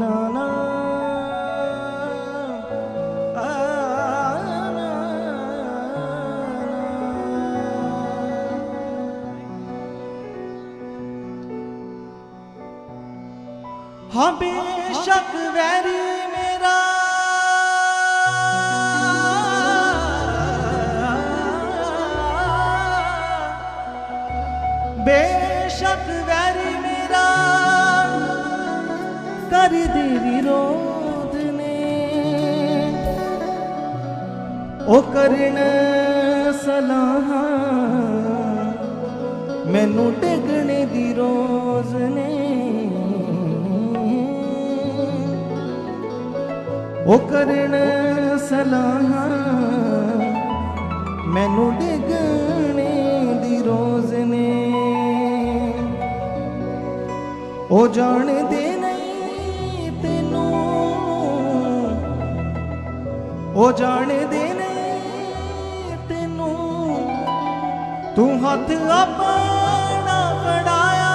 ना ना हाँ बेशक वैरी मेरा बेशक वैरी मेरा कर दे विरोध ने ओ करन सलाह मैनू टेकने दी रोज ने ओ करन सलाह मैनू डिगने दी रोज ने ओ जान दे नहीं तेनू ओ जान दे नहीं तेनू तू हाथ अपना फड़ाया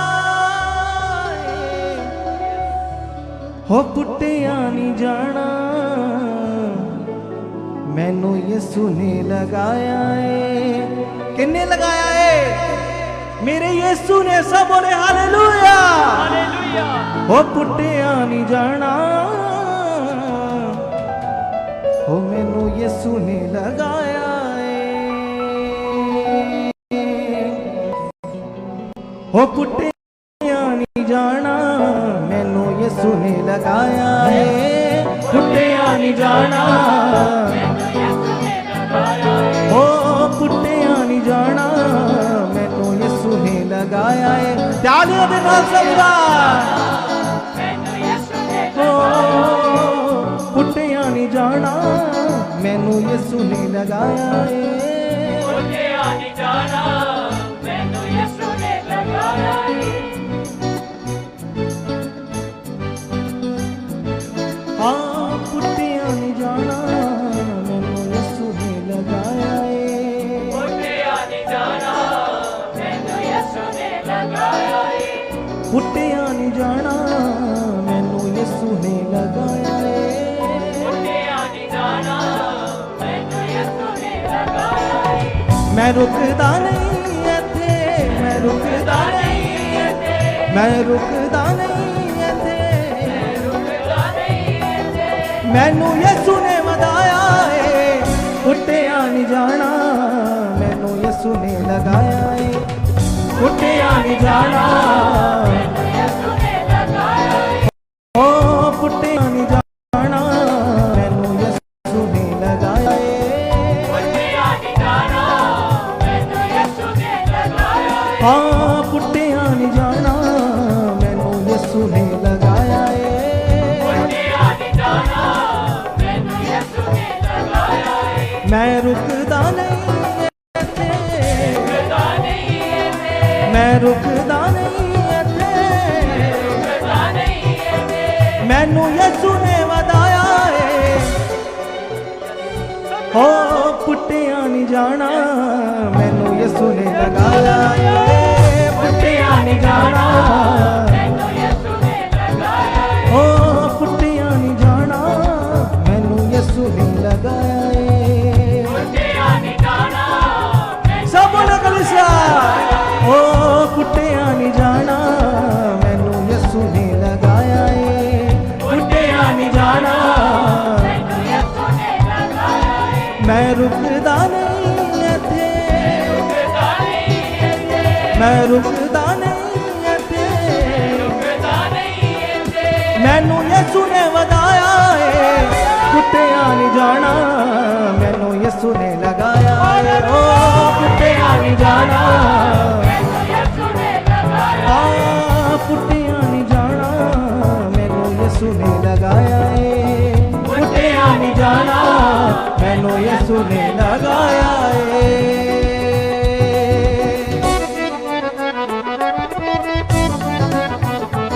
हो पुट्टिया नहीं जाना मैनू यीशु ने लगाया है किन्ने लगाया है मेरे यीशु ने सब बोले हालेलुया हालेलुया हो पुट्टिया नहीं जाना हो मैनू यीशु ने लगाया है हो पुट्टिया नहीं जाना मैनू यीशु ने लगाया है पुट्टिया नहीं जाना ओ पुट्टिया नहीं जाना मैनू यीशु ने लगाया है तालियां दे नाल सबदा ओ पुट्टिया नहीं जाना मैनू यीशु ने लगाया है पुट्टिया नहीं जाना मैनू यीशु ने लगाया है हाँ पुट्टिया नहीं जाना मैनू यीशु ने लगाया है पुट्टिया नहीं जाना मैनू यीशु ने लगाया है पुट्टिया नहीं जाना मैनू यीशु ने लगाया है पुट्टिया नहीं जाना मैनू यीशु ने लगाया है मैं रुकदा नहीं इत्थे मैं रुकदा नहीं इत्थे मैं रुकदा नहीं मैनू यीशु ने वधाया है पुट्टिया नहीं जाना मैनू यीशु ने लगाया है पुट्टिया नहीं जाना मैनू यीशु ने लगाया है ओ पुट्टिया नहीं जाना मैनू यीशु ने लगाया है पुट्टिया नहीं जाना मैनू यीशु ने लगाया है हाँ पुट्टिया नहीं जाना मैनू यीशु ने लगाया है मैं रुकदा नहीं मैं रुकदा नहीं मैनू यीशु ने वधाया है हो पुट्टिया नहीं जाना मैनू यीशु ने लगाया है पुट्टिया नहीं जाना हो पुट्टिया नहीं जाना मैनू यीशु ने लगाया है ओ पुट्टिया नहीं जाना मैनू यीशु ने लगाया है पुट्टिया नहीं जाना मैं रुकदा नहीं इत्थे मैं रुकदा नहीं इत्थे मैनू यीशु ने वधाया है पुट्टिया नहीं जाना मैनू यीशु ने लगाया है ओ पुट्टिया नहीं जाना पुट्टिया नहीं जाना मैनू यीशु ने लगाया है पुट्टिया नहीं जाना मैनू यीशु ने लगाया है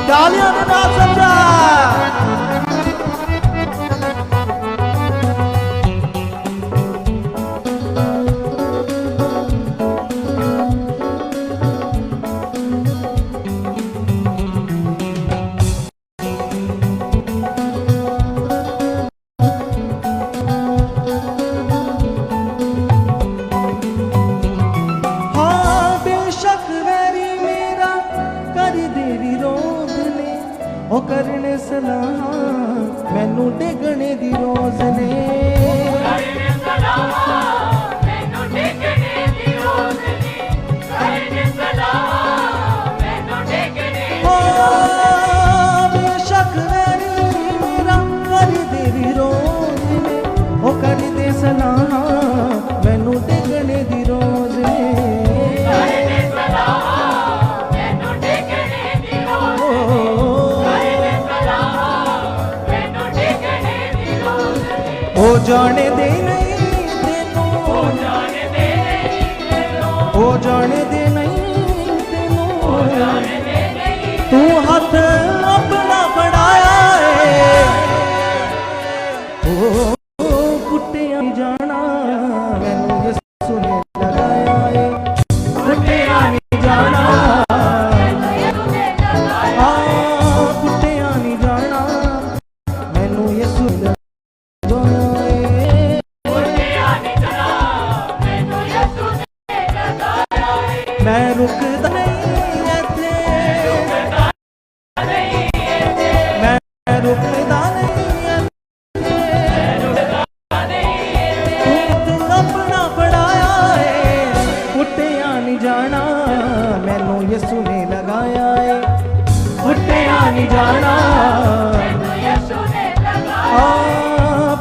तालियां दे नाल समझा ने सलाह मैनू डिगने दी रोज ने बेशक मेरा कर दे भी रोज ने ओ कर दे सलाह मैनू डिगने दी रोज ने ओ जाने दे नहीं तेनू ओ जाने दे नहीं तेनू तू हाथ अपना फड़ाया है ओ कुट्टियां नहीं जाना मैनू यसू ने लगाया है कुट्टियां नहीं जाना कुट्टियां नहीं जाना मैनू यसू ने मैं रुकदा नहीं इत्थे मैं रुकदा नहीं तू अपना फड़ाया है कुट्टियां नहीं जाना मैनू यसू ने लगाया है कुट्टियां नहीं जाना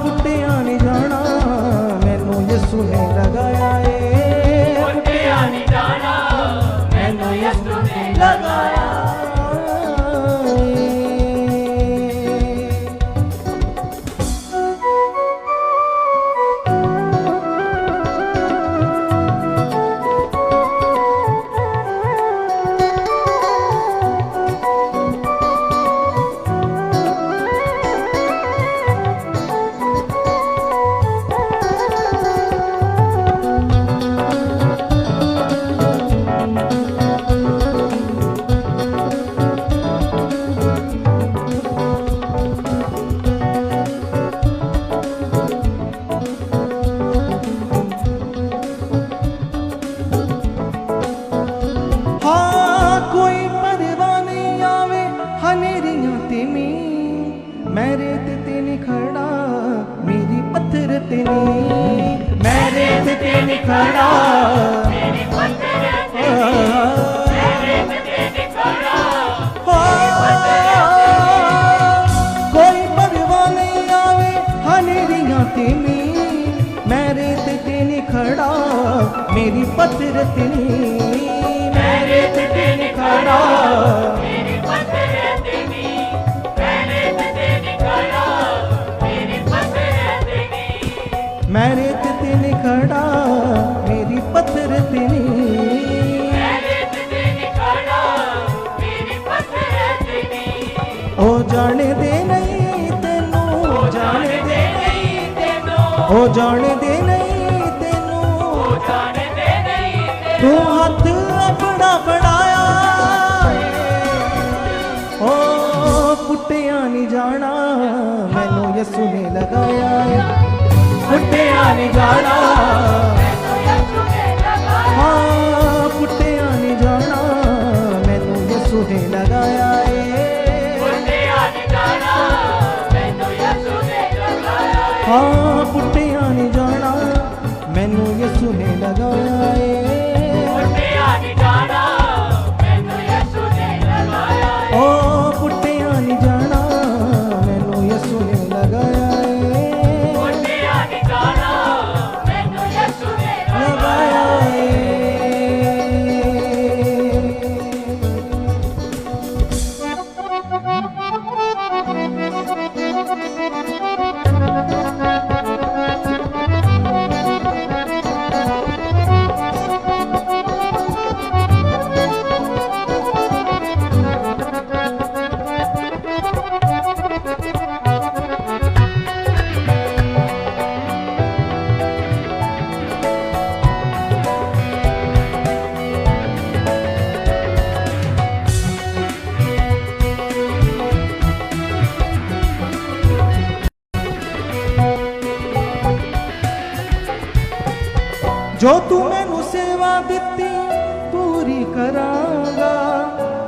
कुट्टियां नहीं जाना मैनू यसू ने लगाया है कुट्टियां नहीं जाना मैनू यसू ने लगाया मैं रेत ते नहीं खड़ा मेरी पत्थर ते नहीं मैं रेत ते नहीं खड़ा मेरी पत्थर ते नहीं कोई परवाह नहीं आवे हनेरियां ते नहीं मैं रेत ते नहीं खड़ा मेरी पत्थर ते नहीं मैं रेत ते नहीं खड़ा मैं रेत ते नहीं खड़ा मेरी पत्थर ते नहीं ओ जाने दे नहीं तेनू ओ जाने दे नहीं तेनू ओ जाने दे नहीं तेनू तू हाथ अपना फड़ाया ओ कुट्टियां नहीं जाना मैनू यसू ने लगाया है कुट्टियां नहीं जाना हाँ कुट्टियां नहीं जाना मैनू यसू ने लगाया है हाँ कुट्टियां नहीं जाना मैनू यसू ने लगाया है ओ कुट्टियां नहीं जाना मैनू यसू ने लगाया है जो तू मैनू सेवा दिती पूरी करांगा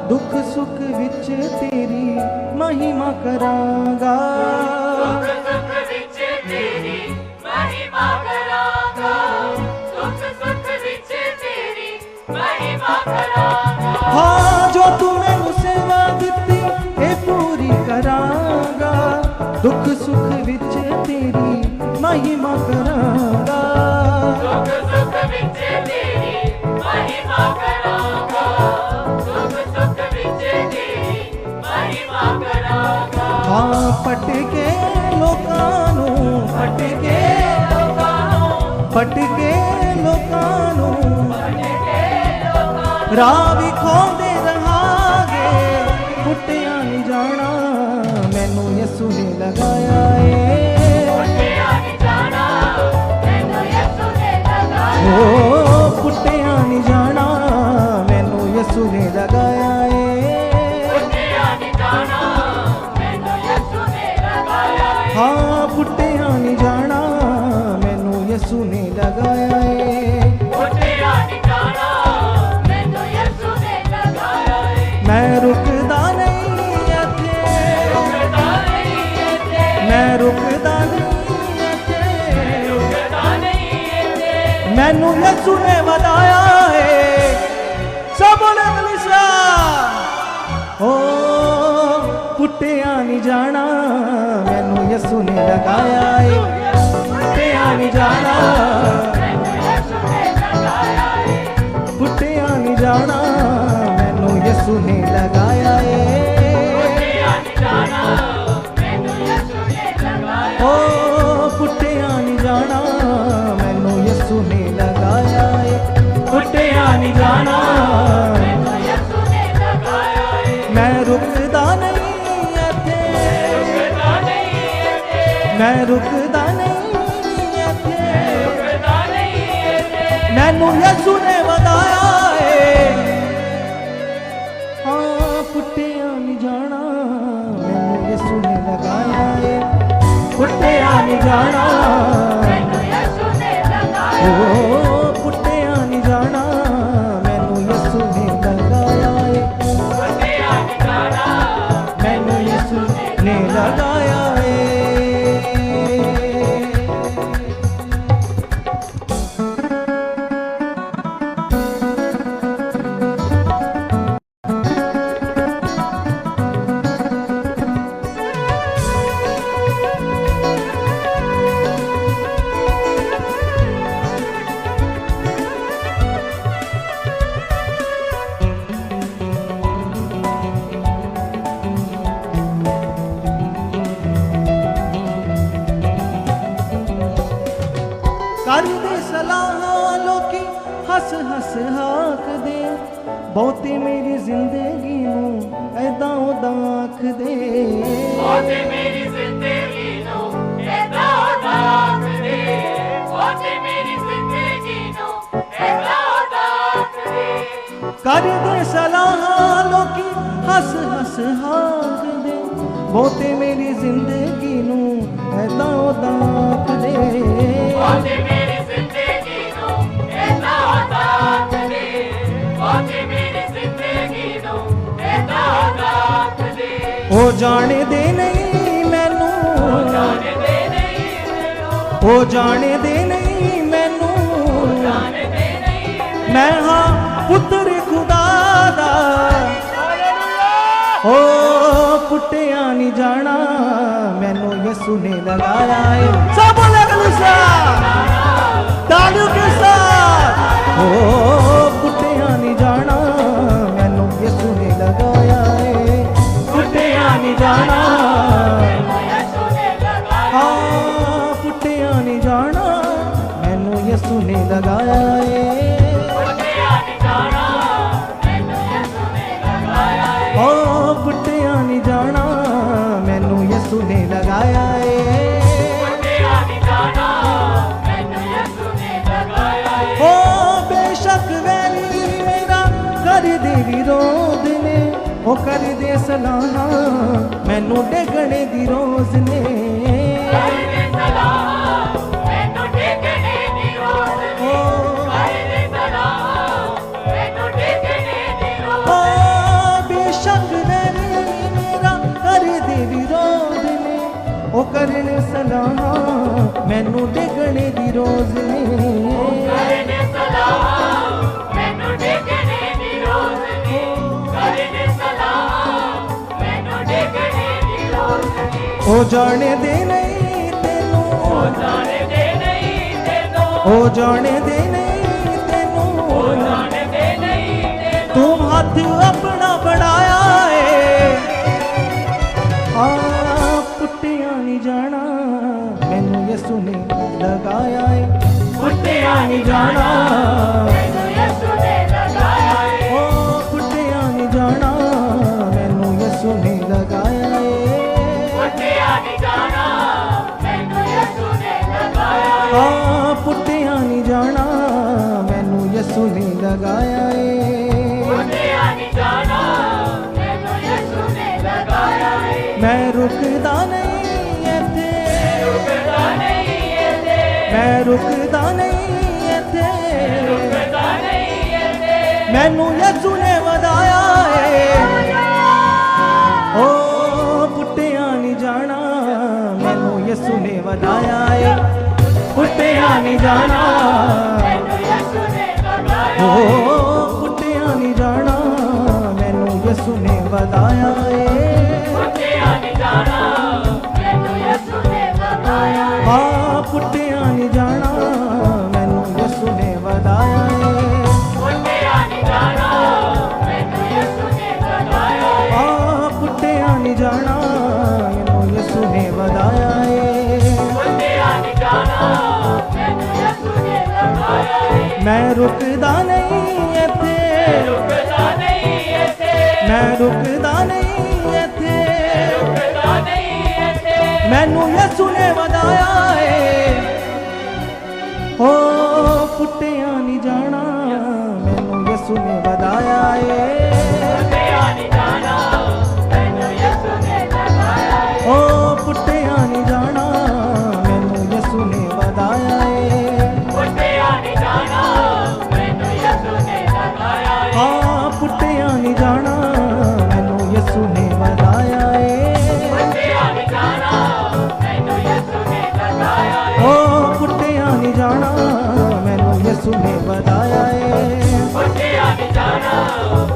दुख सुख विच तेरी महिमा करांगा, सुख सुख विच तेरी महिमा करांगा, सुख सुख विच तेरी महिमा करांगा। हाँ जो तू मैनू सेवा दित्ती ए पूरी करांगा, दुख सुख विच तेरी महिमा करांगा, सुख सुख विच तेरी महिमा करांगा, सुख सुख विच तेरी महिमा करांगा। हाँ पटके लोकां नूं, पटके पटके लोकां नूं राह विखाउंदे रहांगे, पुट्टिया नहीं जाना मैनू यसू ने लगाया ए, पुट्टिया नहीं जाना मैनू यसू ने लगाया, ओ पुट्टिया नहीं जाना मैनू यसू ने लगाया ए, पुट्टिया नहीं जाना मैनू यसू ने लगाया। हाँ पुट्टिया नहीं जाना मैनू यसू ने लगाया ए, पुट्टिया नहीं जाना मैनू यसू ने लगाया। मैं रुकदा नहीं इत्थे, रुकदा नहीं इत्थे, मैं रुकदा नहीं इत्थे, रुकदा नहीं इत्थे, मैनू यसू ने बताया है, सब बोले कलीसिया ओ पुट्टिया नहीं जाना मैनू यसू ने लगाया है, पुट्टिया नहीं जाना, मैनू यसू ने लगाया। पुट्टिया नहीं जाना मैनू यसू ने लगाया है, पुट्टिया नहीं जाना मैनू यसू ने लगाया। ओ पुट्टिया नहीं जाना मैनू यसू ने लगाया है, पुट्टिया नहीं जाना मैनू यसू ने लगाया। मैं रुकदा नहीं इत्थे, रुकदा नहीं इत्थे, मैं रुकदा नहीं इत्थे, रुकदा नहीं इत्थे, मैनू यसू ने बताया है, हाँ पुट्टिया नहीं जाना मैनू यसू ने लगाया है, पुट्टिया नहीं जाना मैनू यसू ने लगाया। ओ पुट्टिया नहीं जाना मैनू यसू ने लगाया है, पुट्टिया नहीं जाना मैनू यसू ने लगाया है। करदे सलाह लोकी हस हस हाकदे, बहुते मेरी जिंदगी नूं ऐदां उदां आखदे, बहुते मेरी जिंदगी नूं ऐदां उदां आखदे, बहुते मेरी जिंदगी नूं ऐदां उदां आखदे। करदे सलाह लोकी हस हस हाकदे, बहुते मेरी जिंदगी नूं ऐदां उदां आखदे, बहुते मेरी जिंदगी नूं ऐदां उदां आखदे, बहुते मेरी जिंदगी नूं ऐदां उदां आखदे। ओ जाने दे नहीं मैनू, जाने दे नहीं मैनू, ओ जाने दे नहीं मैनू, जाने दे नहीं मैं हाँ पुत्र खुदा दा, ओ पुट्टिया नहीं जाना मैनू यसू ने लगाया है, सब बोले कलीसिया तालियों के साथ, ओ पुट्टिया नहीं जाना मैनू यसू ने लगाया है, पुट्टिया नहीं जाना, यसू ने लगाया। हाँ पुट्टिया नहीं जाना मैनू यसू ने लगाया है, पुट्टिया नहीं जाना मैनू यसू ने लगाया। ओ पुट्टिया नहीं जाना मैनू यसू ने लगाया है, पुट्टिया नहीं जाना मैनू यसू ने लगाया। ओ बेशक वैली मेरा कर दे विरोध ने, ओ कर दे सलाह मैनू डेगणे दी रोज ने, कर दे सलाह मैनू डेगणे दी रोज ने, कर दे सलाह मैनू डेगणे दी रोज ओ बेशक ओ करन सलाह मैनू डिगणे दी रोज ने करने सलाम मैनू डिगणे दी रोज ने करने सलाम मैनू डिगणे दी रोज ने ओ जाने दे नहीं तेनू ओ जाने दे नहीं तेनू ओ जाने दे नहीं तेनू ओ जाने दे नहीं तेनू तू हथ अपना बढ़ाया है पुट्टिया नहीं जाना मैनू यसू ने लगाया है पुट्टिया नहीं जाना मैनू यीशु ने लगाया है ओ पुट्टिया नहीं जाना मैनू यसू ने लगाया है पुट्टिया नहीं जाना मैनू यीशु ने लगाया है पुट्टिया नहीं जाना मैनू यसू ने लगाया है पुट्टिया नहीं जाना मैनू यीशु ने लगाया है मैं रुकदा नहीं इत्थे रुकदा नहीं ऐसे मैं रुकदा नहीं इत्थे रुकदा नहीं ऐसे मैनू यसू ने वधाया है ओ पुट्टिया नहीं जाना मैनू यसू ने वधाया है पुट्टिया नहीं जाना मैनू यीशु ने लगाया ओ पुट्टिया नहीं जाना मैनू यसू ने वधाया है पुट्टिया नहीं जाना मैनू यीशु ने लगाया पुट्टिया नहीं जाना मैनू यसू ने वधाया है पुट्टिया नहीं जाना मैनू यीशु ने लगाया पुट्टिया नहीं जाना मैनू यसू ने वधाया है पुट्टिया नहीं जाना मैनू यीशु ने लगाया मैं रुकदा नहीं इत्थे रुकदा नहीं ऐसे मैं रुकदा नहीं इत्थे रुकदा नहीं ऐसे मैनू यसू ने वधाया है ओ पुट्टिया नहीं जाना मैनू यसू ने वधाया है पुट्टिया नहीं जाना मैनू यीशु ने लगाया है ओ पुट्टिया नहीं जाना मैनू यसू ने वधाया है पुट्टिया नहीं जाना मैनू यीशु ने लगाया है पुट्टिया नहीं जाना मैनू यसू ने वधाया है पुट्टिया नहीं जाना मैनू यीशु ने लगाया है ओ पुट्टिया नहीं जाना मैनू यसू ने वधाया है पुट्टिया नहीं जाना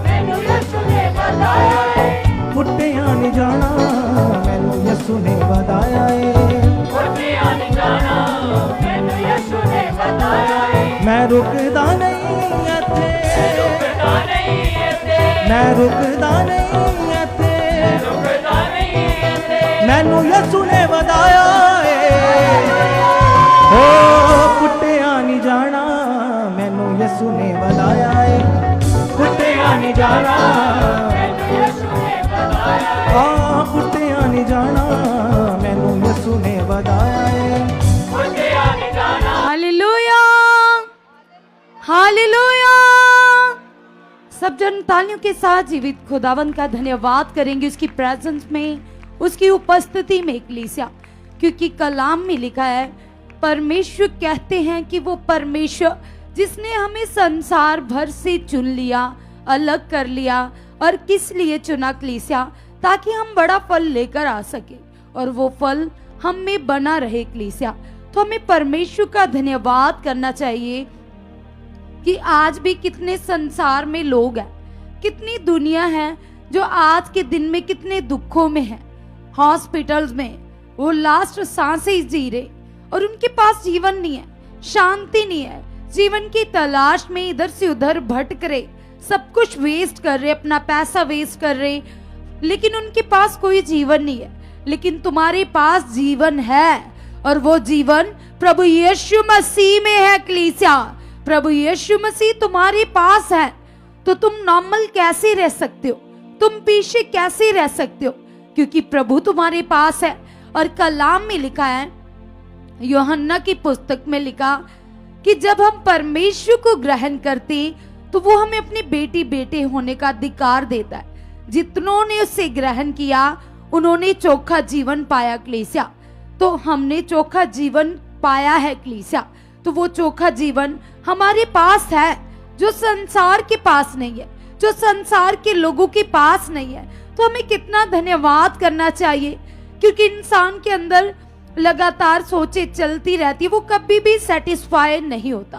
मैनू यीशु ने लगाया है पुट्टिया नहीं जाना मैनू यसू ने वधाया है पुट्टिया नहीं जाना मैनू यीशु ने लगाया है मैं रुकदा नहीं इत्थे रुकदा नहीं ऐसे मैं रुकदा नहीं इत्थे रुकदा नहीं ऐसे मैनू यसू ने वधाया है ओ पुट्टिया नहीं जाना मैनू यसू ने वधाया है पुट्टिया नहीं जाना मैनू यीशु ने लगाया है पुट्टिया नहीं जाना मैनू यसू ने वधाया है पुट्टिया नहीं जाना हालेलुया हालेलुया। सब जन तालियों के साथ जीवित खुदावन का धन्यवाद करेंगे उसकी प्रेजेंस में, उसकी उपस्थिति में कलीसिया, क्योंकि कलाम में लिखा है परमेश्वर कहते हैं कि वो परमेश्वर जिसने हमें संसार भर से चुन लिया, अलग कर लिया। और किस लिए चुना कलीसिया? ताकि हम बड़ा फल लेकर आ सके और वो फल हम में बना रहे कलीसिया। तो हमें परमेश्वर का धन्यवाद करना चाहिए कि आज भी कितने संसार में लोग हैं, कितनी दुनिया है जो आज के दिन में कितने दुखों में है, हॉस्पिटल्स में वो लास्ट सांसें जी रहे और उनके पास जीवन नहीं है, शांति नहीं है, जीवन की तलाश में इधर से उधर भटक रहे, सब कुछ वेस्ट कर रहे, अपना पैसा वेस्ट कर रहे, लेकिन उनके पास कोई जीवन नहीं है। लेकिन तुम्हारे पास जीवन है और वो जीवन प्रभु यीशु मसीह में है कलीसिया। प्रभु यीशु मसीह तुम्हारे पास है तो तुम नॉर्मल कैसे रह सकते हो, तुम पीछे कैसे रह सकते हो, क्योंकि प्रभु तुम्हारे पास है। और कलाम में लिखा है, यूहन्ना की पुस्तक में लिखा कि जब हम परमेश्वर को ग्रहण करते तो वो हमें अपने बेटी बेटे होने का अधिकार देता है। जितनों ने उसे ग्रहण किया उन्होंने चोखा जीवन पाया कलीसिया। तो हमने चोखा जीवन पाया है कलीसिया, तो वो चोखा जीवन हमारे पास है जो संसार के पास नहीं है, जो संसार के लोगों के पास नहीं है। तो हमें कितना धन्यवाद करना चाहिए क्योंकि इंसान के अंदर लगातार सोचे चलती रहती है, वो कभी भी सेटिस्फाई नहीं होता।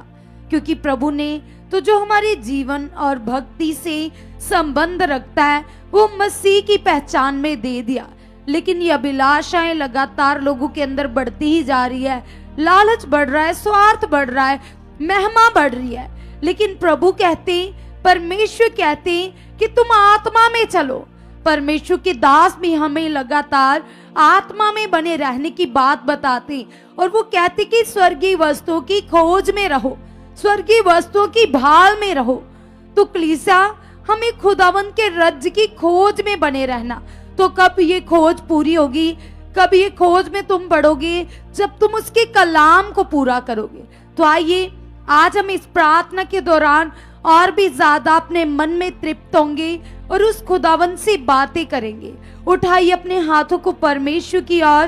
क्योंकि प्रभु ने तो जो हमारे जीवन और भक्ति से संबंध रखता है वो मसीह की पहचान में दे दिया। लेकिन ये अभिलाषाएं लगातार लोगों के अंदर बढ़ती ही जा रही है, लालच बढ़ रहा है, स्वार्थ बढ़ रहा है, महिमा बढ़ रही है। लेकिन प्रभु कहते, परमेश्वर कहते कि तुम आत्मा में चलो। परमेश्वर के दास भी हमें लगातार आत्मा में बने रहने की बात बताते और वो कहते कि स्वर्गीय वस्तुओं की खोज में रहो, स्वर्गीय वस्तुओं की भाल में रहो। तो कलीसिया, हमें खुदावन के राज्य की खोज में बने रहना। तो कब ये खोज पूरी होगी, कब ये खोज में तुम बढ़ोगे? जब तुम उसके कलाम को पूरा करोगे। तो आइए आज हम इस प्रार्थना के दौरान और भी ज्यादा अपने मन में तृप्त होंगे और उस खुदावन से बातें करेंगे। उठाइए अपने हाथों को परमेश्वर की ओर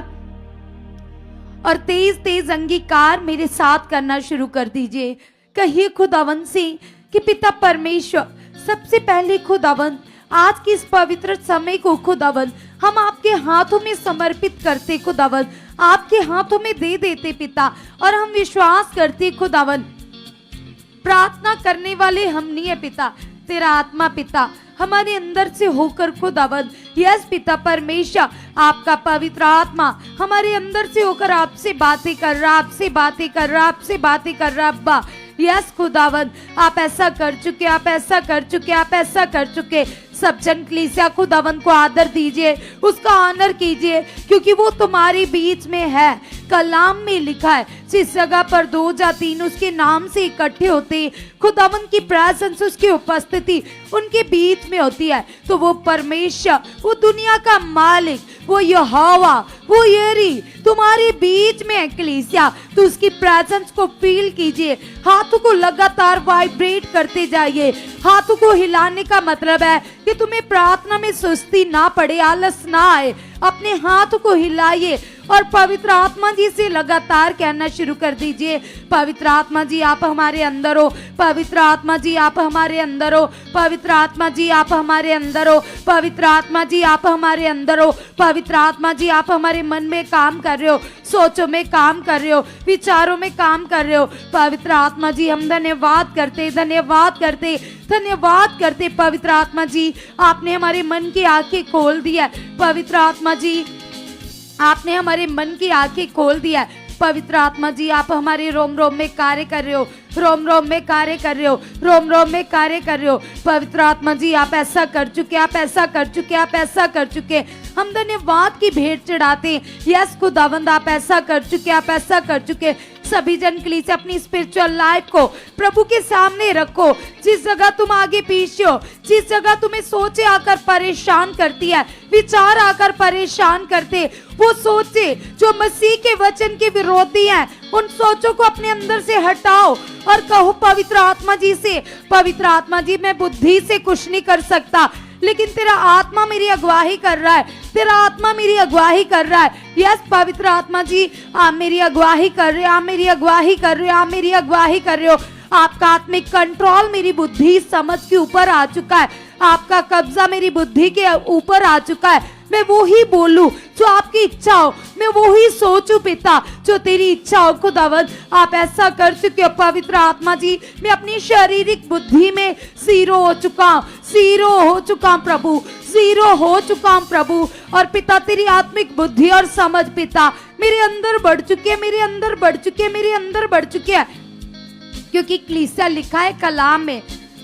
और तेज तेज अंगीकार मेरे साथ करना शुरू कर दीजिए। कहिए खुदावन से कि पिता परमेश्वर, सबसे पहले खुदावन आज के इस पवित्र समय को खुदावन हम आपके हाथों में समर्पित करते, खुदावन आपके हाथों में दे देते पिता। और हम विश्वास करते खुदावन, प्रार्थना करने वाले हम नहीं है पिता, तेरा आत्मा पिता हमारे अंदर से होकर खुदावन, यस पिता परमेश्वर, आपका पवित्र आत्मा हमारे अंदर से होकर आपसे बातें कर रहा, आपसे बातें कर रहा, आपसे बातें कर रहा। अब्बा यस खुदावन, आप ऐसा कर चुके, आप ऐसा कर चुके, आप ऐसा कर चुके। सब जन कलीसिया खुदावन को आदर दीजिए, उसका ऑनर कीजिए, क्योंकि वो तुम्हारे बीच में है। कलाम में लिखा है, जिस जगह पर 2 या 3 उसके नाम से इकट्ठे होते, खुदावन की प्रेजेंस, उसकी उपस्थिति उनके बीच में होती है। तो वो परमेश्वर, वो दुनिया का मालिक, वो यहोवा, वो यरी तुम्हारे बीच में है कलीसिया। तो उसकी प्रेजेंस को फील कीजिए, हाथों को लगातार वाइब्रेट करते जाइए। हाथों को हिलाने का मतलब है कि तुम्हें प्रार्थना में सुस्ती ना पड़े, आलस ना आए। अपने हाथों को हिलाइए और पवित्र आत्मा जी से लगातार कहना शुरू कर दीजिए, पवित्र आत्मा जी आप हमारे अंदर हो, पवित्र आत्मा जी आप हमारे अंदर हो, पवित्र आत्मा जी आप हमारे अंदर हो, पवित्र आत्मा जी आप हमारे अंदर हो, पवित्र आत्मा जी आप हमारे मन में काम कर रहे हो, सोचों में काम कर रहे हो, विचारों में काम कर रहे हो। पवित्र आत्मा जी हम धन्यवाद करते, धन्यवाद करते, धन्यवाद करते। पवित्र आत्मा जी आपने हमारे मन की आंखें खोल दी है। पवित्र आत्मा जी आपने हमारे मन की आंखें खोल दिया है। पवित्र आत्मा जी आप हमारे रोम रोम में कार्य कर रहे हो, रोम रोम में कार्य कर रहे हो, रोम रोम में कार्य कर रहे हो। पवित्र आत्मा जी आप ऐसा कर चुके, आप ऐसा कर चुके, आप ऐसा कर चुके। हम धन्यवाद की भेंट चढ़ाते हैं। यस खुदावंद आप ऐसा कर चुके, आप ऐसा कर चुके। सभी जन कलीसिया अपनी स्पिरिचुअल लाइफ को प्रभु के सामने रखो। जिस जगह तुम आगे पीछे हो, जिस जगह तुम्हें सोचे आकर परेशान करती है, विचार आकर परेशान करते, वो सोचे जो मसीह के वचन के विरोधी हैं, उन सोचों को अपने अंदर से हटाओ और कहो पवित्र आत्मा जी से, पवित्र आत्मा जी मैं बुद्धि से कुछ नहीं कर सकता, लेकिन तेरा आत्मा मेरी अगुवाही कर रहा है, तेरा आत्मा मेरी अगुवाही कर रहा है। यस पवित्र आत्मा जी आप मेरी अगुवाही कर रहे हो, आप मेरी अगुवाही कर रहे हो, आप मेरी अगुवाही कर रहे हो। आपका आत्मिक कंट्रोल मेरी बुद्धि समझ के ऊपर आ चुका है, आपका कब्जा मेरी बुद्धि के ऊपर आ चुका है। मैं वो ही बोलूं जो आपकी इच्छा हो, मैं वो ही सोचूं पिता जो तेरी इच्छा हो। खुदावंद आप ऐसा कर चुके हो। पवित्र आत्मा जी मैं अपनी शारीरिक बुद्धि में जीरो हो चुका हूं, जीरो हो चुका हूं प्रभु, जीरो हो चुका हूं प्रभु। और पिता तेरी आत्मिक बुद्धि और समझ पिता मेरे अंदर बढ़ चुकी है, मेरे अंदर बढ़ चुकी है, मेरे अंदर बढ़ चुकी है। क्योंकि कलीसिया लिखा है कलाम में,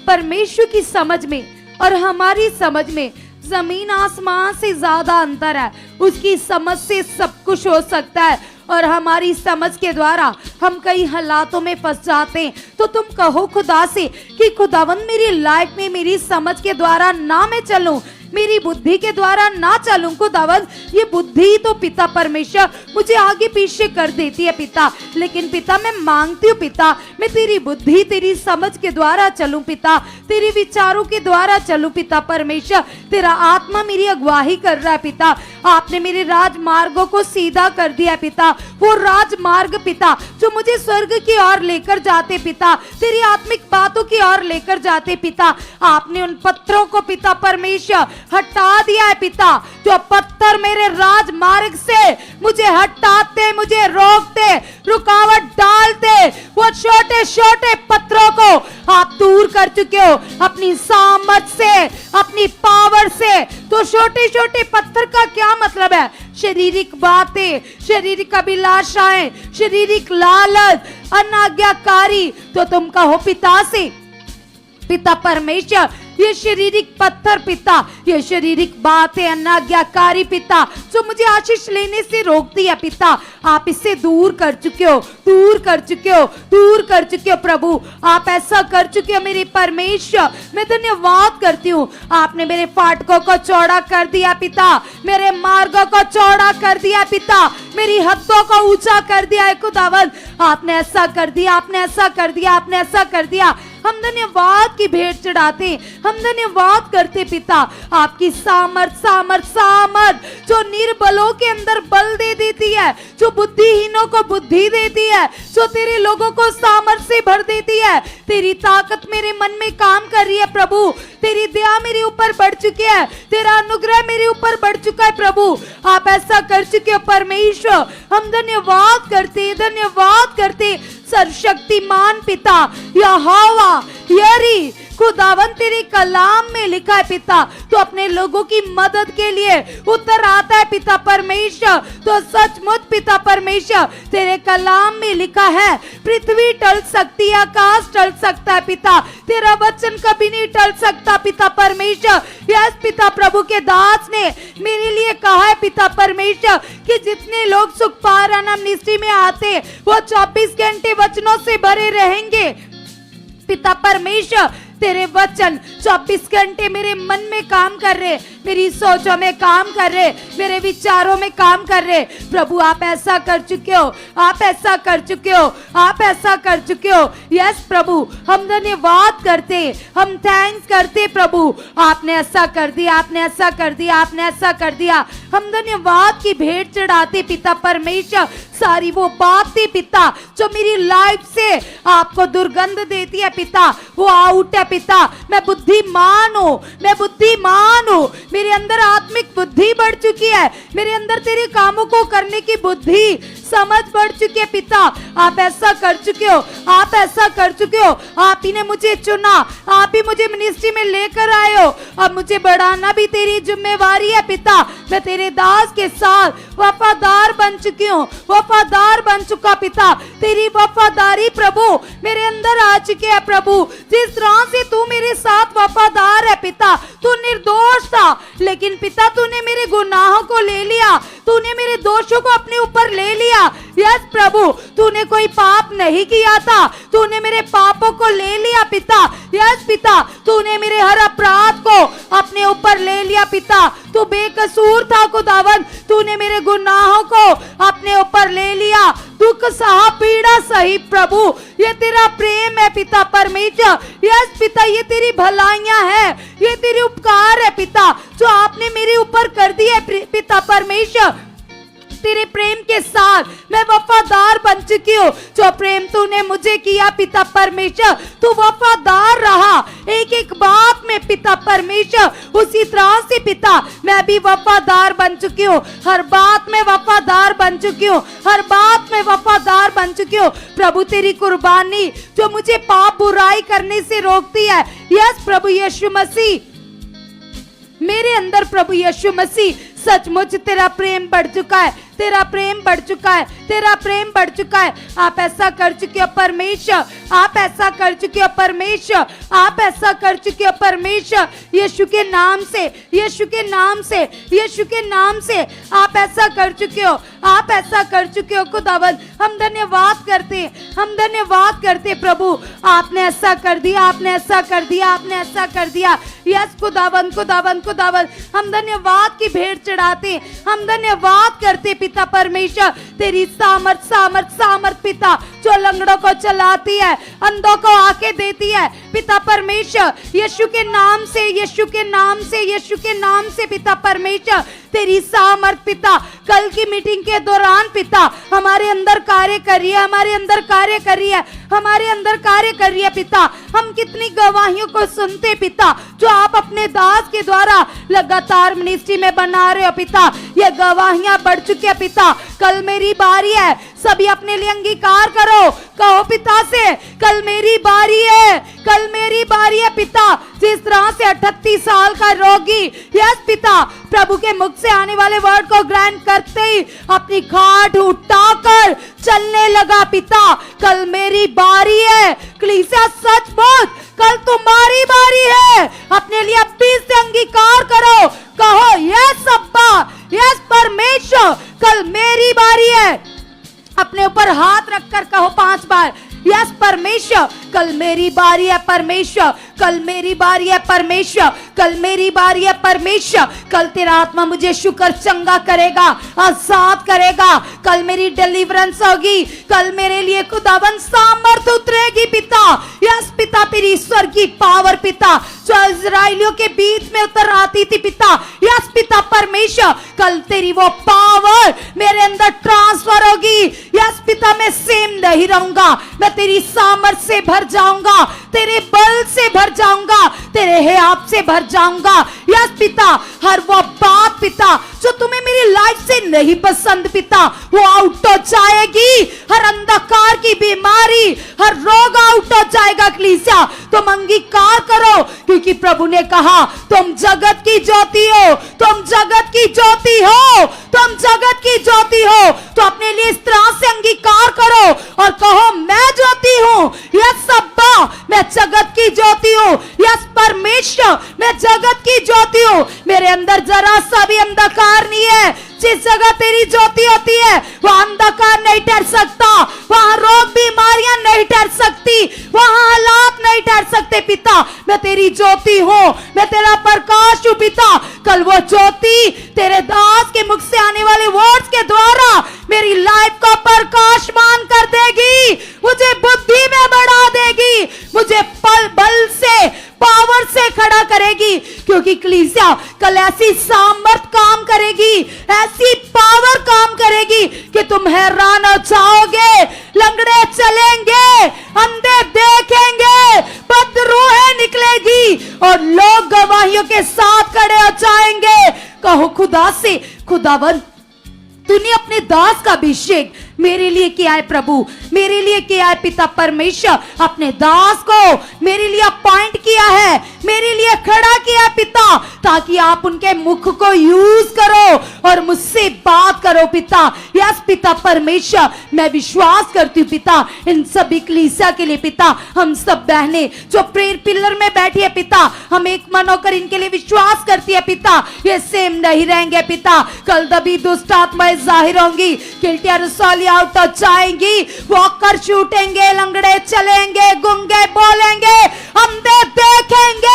परमेश्वर की समझ में और हमारी समझ में जमीन आसमान से ज्यादा अंतर है। उसकी समझ से सब कुछ हो सकता है और हमारी समझ के द्वारा हम कई हालातों में फंस जाते हैं। तो तुम कहो खुदा से कि खुदावंद मेरी लाइफ में मेरी समझ के द्वारा ना मैं चलूं, मेरी बुद्धि के द्वारा ना चलूं। खुदावंद ये बुद्धि तो पिता परमेश्वर मुझे आगे पीछे कर देती है पिता, लेकिन पिता मैं मांगती हूँ पिता मैं तेरी बुद्धि तेरी समझ के द्वारा चलूं पिता, तेरे विचारों के द्वारा चलूं पिता परमेश्वर। तेरा आत्मा मेरी अगुवाही कर रहा है पिता, आपने मेरे राजमार्गों को सीधा कर दिया पिता। वो राजमार्ग पिता जो मुझे स्वर्ग की ओर लेकर जाते पिता, तेरी आत्मिक बातों की ओर लेकर जाते पिता। आपने उन पत्थरों को पिता परमेश्वर हटा दिया है पिता, जो पत्थर मेरे राजमार्ग से मुझे हटाते, मुझे रोकते, रुकावट डालते, वो छोटे छोटे पत्थरों को आप दूर कर चुके हो अपनी सामर्थ से, अपनी पावर से। तो छोटे छोटे पत्थर का क्या मतलब है? शारीरिक बातें, शारीरिक अभिलाषाएं, शारीरिक लालच, अनाज्ञाकारी। तो तुम कहो पिता से, पिता परमेश्वर, ये शारीरिक पत्थर पिता, ये शारीरिक बातें, अनाज्ञाकारी पिता जो मुझे आशीष लेने से रोकती है पिता, आप इससे दूर कर चुके हो, दूर कर चुके हो, दूर कर चुके हो प्रभु। आप ऐसा कर चुके हो मेरे परमेश्वर। मैं धन्यवाद करती हूँ, आपने मेरे फाटकों को चौड़ा कर दिया पिता, मेरे मार्गों को चौड़ा कर दिया पिता, मेरी हदों को ऊंचा कर दिया है खुदावन। आपने ऐसा कर दिया, आपने ऐसा कर दिया, आपने ऐसा कर दिया। हम धन्यवाद की भेंट चढ़ाते, हम धन्यवाद करते पिता। आपकी सामर्थ, सामर्थ, सामर्थ जो निर्बलों के अंदर बल दे देती है, जो बुद्धिहीनों को बुद्धि देती है, जो तेरे लोगों को सामर्थ से भर देती है। तेरी ताकत मेरे मन में काम कर रही है प्रभु, तेरी दया मेरे ऊपर बढ़ चुकी है, तेरा अनुग्रह मेरे ऊपर बढ़ चुका है प्रभु। आप ऐसा कर चुके हो परमेश्वर। हम धन्यवाद करते, धन्यवाद करते सर्वशक्तिमान पिता यहोवा यरी खुदावन। तेरे कलाम में लिखा है पिता, तो अपने लोगों की मदद के लिए उतर आता है पिता परमेश्वर। तो सचमुच पिता परमेश्वर, तेरे कलाम में लिखा है पृथ्वी टल सकती है, आकाश टल सकता है पिता, तेरा वचन कभी नहीं टल सकता पिता परमेश्वर। यस पिता, प्रभु के दास ने मेरे लिए कहा है पिता परमेश्वर कि जितने लोग सुखपारायण मिनिस्ट्री में आते वो 24 घंटे वचनों से भरे रहेंगे पिता परमेश्वर। तेरे वचन 24 घंटे मेरे मन में काम कर रहे, मेरी सोचों में काम कर रहे, मेरे विचारों में काम कर रहे। प्रभु आप ऐसा कर चुके हो, आप ऐसा कर चुके हो, आप ऐसा कर चुके हो। यस प्रभु, हम धन्यवाद करते, हम थैंक्स करते प्रभु। आपने ऐसा कर दिया, आपने ऐसा कर दिया, आपने ऐसा कर दिया। हम धन्यवाद की भेंट चढ़ाते पिता परमेश्वर। सारी वो बातें पिता जो मेरी लाइफ से आपको दुर्गंध देती है पिता, वो आउट है पिता। मैं बुद्धिमान हूँ, मैं बुद्धिमान हूँ, मेरे अंदर आत्मिक बुद्धि बढ़ चुकी है, मेरे अंदर तेरे कामों को करने की बुद्धि समझ बढ़ चुकी है पिता। आप ऐसा कर चुके हो, आप ऐसा कर चुके हो। आप ही ने मुझे चुना, आप ही मुझे मिनिस्ट्री में लेकर आए हो, अब मुझे बढ़ाना भी तेरी जिम्मेवारी है पिता। मैं तेरे दास के साथ वफादार बन चुकी हूँ, वफादार बन चुका पिता। तेरी वफादारी प्रभु मेरे अंदर आ चुकी है प्रभु। जिस तरह से तू मेरे साथ वफादार है पिता, तू निर्दोष था लेकिन पिता तूने मेरे गुनाहों को ले लिया, तूने मेरे दोषों को अपने ऊपर ले लिया। यस प्रभु, तूने कोई पाप नहीं किया था, तूने मेरे पापों को ले लिया पिता। यस पिता, तूने मेरे हर अपराध को अपने ऊपर ले लिया पिता। तू बेकसूर था खुदावन, तूने मेरे गुनाहों को अपने ऊपर ले लिया। दुख सहा, पीड़ा सही प्रभु, ये तेरा प्रेम है पिता परमेश्वर। यस पिता, ये तेरी भलाइयां है, ये तेरे उपकार है पिता जो आपने मेरे ऊपर कर दिए पिता परमेश्वर। तेरे प्रेम के साथ मैं वफादार बन चुकी हूँ। जो प्रेम तूने मुझे किया पिता परमेश्वर, तू वफादार रहा एक एक बात में पिता परमेश्वर। उसी तरह से पिता मैं भी वफादार बन चुकी हूँ, हर बात में वफादार बन चुकी हूँ, हर बात में वफादार बन चुकी हूँ प्रभु। तेरी कुर्बानी जो मुझे पाप बुराई करने से रोकती है, यस प्रभु यीशु मसीह मेरे अंदर, प्रभु यीशु मसीह सचमुच तेरा प्रेम बढ़ चुका है, तेरा प्रेम बढ़ चुका है, तेरा प्रेम बढ़ चुका है। आप ऐसा कर चुके हो परमेश्वर, आप ऐसा कर चुके हो परमेश्वर, आप ऐसा कर चुके हो परमेश्वर। यीशु के नाम से, यीशु के नाम से, यीशु के नाम से आप ऐसा कर चुके हो, आप ऐसा कर चुके हो खुदावन। हम धन्यवाद करते, हम धन्यवाद करते प्रभु। आपने ऐसा कर दिया, आपने ऐसा कर दिया, आपने ऐसा कर दिया। यस खुदावन, खुदावन, खुदावन, हम धन्यवाद की भेंट चढ़ाते, हम धन्यवाद करते पिता परमेश्वर। तेरी सामर्थ, सामर्थ, सामर्थ पिता जो लंगड़ों को चलाती है, अंधों को आंखें देती है। पिता परमेश्वर, यीशु के नाम से, यीशु के नाम से, यीशु के नाम से पिता परमेश्वर, तेरी सामर्थ पिता कल की मीटिंग के दौरान पिता हमारे अंदर कार्य कर रही है, हमारे अंदर कार्य कर रही है, हमारे अंदर कार्य कर रही है पिता। हम कितनी गवाहियों को सुनते पिता, जो आप अपने दास के द्वारा लगातार मिनिस्ट्री में बना रहे हो पिता। ये गवाहियां बढ़ चुकी है पिता। कल मेरी बारी है, सभी अपने लिए अंगीकार करो, कहो पिता से, कल मेरी बारी है, कल मेरी बारी है पिता। जिस तरह से 38 साल का रोगी, यस पिता, प्रभु के मुख से आने वाले वर्ड को ग्रहण करते ही अपनी खाट उठाकर चलने लगा पिता। कल मेरी बारी है। कलीसिया सच बोल, कल तुम्हारी बारी है। अपने लिए अभी से अंगीकार करो, कहो यस अब्बा, यस परमेश्वर, कल मेरी बारी है। अपने ऊपर हाथ रखकर कहो 5 बार, यस परमेश्वर, कल मेरी बारी है परमेश्वर, कल मेरी बारी है परमेश्वर, कल मेरी बारी है परमेश्वर। कल तेरा आत्मा मुझे शुक्र चंगा करेगा, आजाद करेगा। कल मेरी डिलीवरेंस होगी, कल मेरे लिए खुदावन सामर्थ उतरेगी पिता। यस पिता, तेरी ईश्वर की पावर पिता, जो इजराइलियों के बीच में उतर आती थी पिता। यस पिता परमेश्वर, कल तेरी वो पावर मेरे अंदर ट्रांसफर होगी। यस पिता, मैं सेम नहीं रहूंगा, मैं तेरी सामर्थ से भर जाऊंगा, तेरे बल से भर जाऊंगा, तेरे हियाब से भर जाऊंगा। यस पिता, हर वो बात पिता जो तुम्हें मेरी लाइफ से नहीं पसंद पिता, वो आउट हो जाएगी। हर अंधकार की बीमारी, हर रोग आउट हो जाएगा। कलीसिया तुम अंगीकार करो, क्योंकि प्रभु ने कहा तुम जगत की ज्योति हो, तुम जगत की ज्योति हो, तुम जगत की ज्योति हो। तो अपने लिए इस तरह से अंगीकार करो और कहो मैं ज्योति हूं। यस अब्बा, मैं जगत की ज्योति हूं। यस परमेश्वर, मैं जगत की ज्योति हूं। मेरे अंदर जरा सा भी अंधकार नहीं है। जिस जगह तेरी ज्योति होती है वहां अंधकार नहीं ठहर सकता, वहां रोग बीमारियां नहीं ठहर सकती, वहां हालात नहीं ठहर सकते पिता। मैं तेरी ज्योति हूं, मैं तेरा प्रकाश हूं पिता। कल वो ज्योति तेरे दास के मुख से आने वाले वर्ड्स के द्वारा मेरी लाइफ को प्रकाशमान कर देगी, मुझे बुद्धि में बढ़ा देगी, मुझे बल से, पावर से खड़ा करेगी। क्योंकि कलीसिया कल ऐसी सामर्थ काम करेगी, ऐसी पावर काम करेगी कि तुम हैरान हो जाओगे। लंगड़े चलेंगे, अंधे देखेंगे, बदरूहें निकलेगी और लोग गवाहियों के साथ खड़े हो जाएंगे। कहो खुदा से, खुदावन तूने अपने दास का अभिषेक मेरे लिए किया है प्रभु, मेरे लिए किया है पिता परमेश्वर। अपने दास को मेरे लिए अपॉइंट किया है, मेरे लिए खड़ा किया पिता, ताकि आप उनके मुख को यूज करो और मुझसे बात करो पिता। यस पिता परमेश्वर, मैं विश्वास करती हूँ पिता इन सभी कलीसिया के लिए पिता। हम सब बहनें जो प्रेयर पिलर में बैठी है पिता, हम एक मन होकर इनके लिए विश्वास करती है पिता। ये सेम नहीं रहेंगे पिता। कल दबी दुष्ट आत्माएं जाहिर होंगी, किल्टियां रसौली आउट हो जाएंगी, वॉकर छूटेंगे, लंगड़े चलेंगे, गुंगे बोलेंगे, अंधे देखेंगे।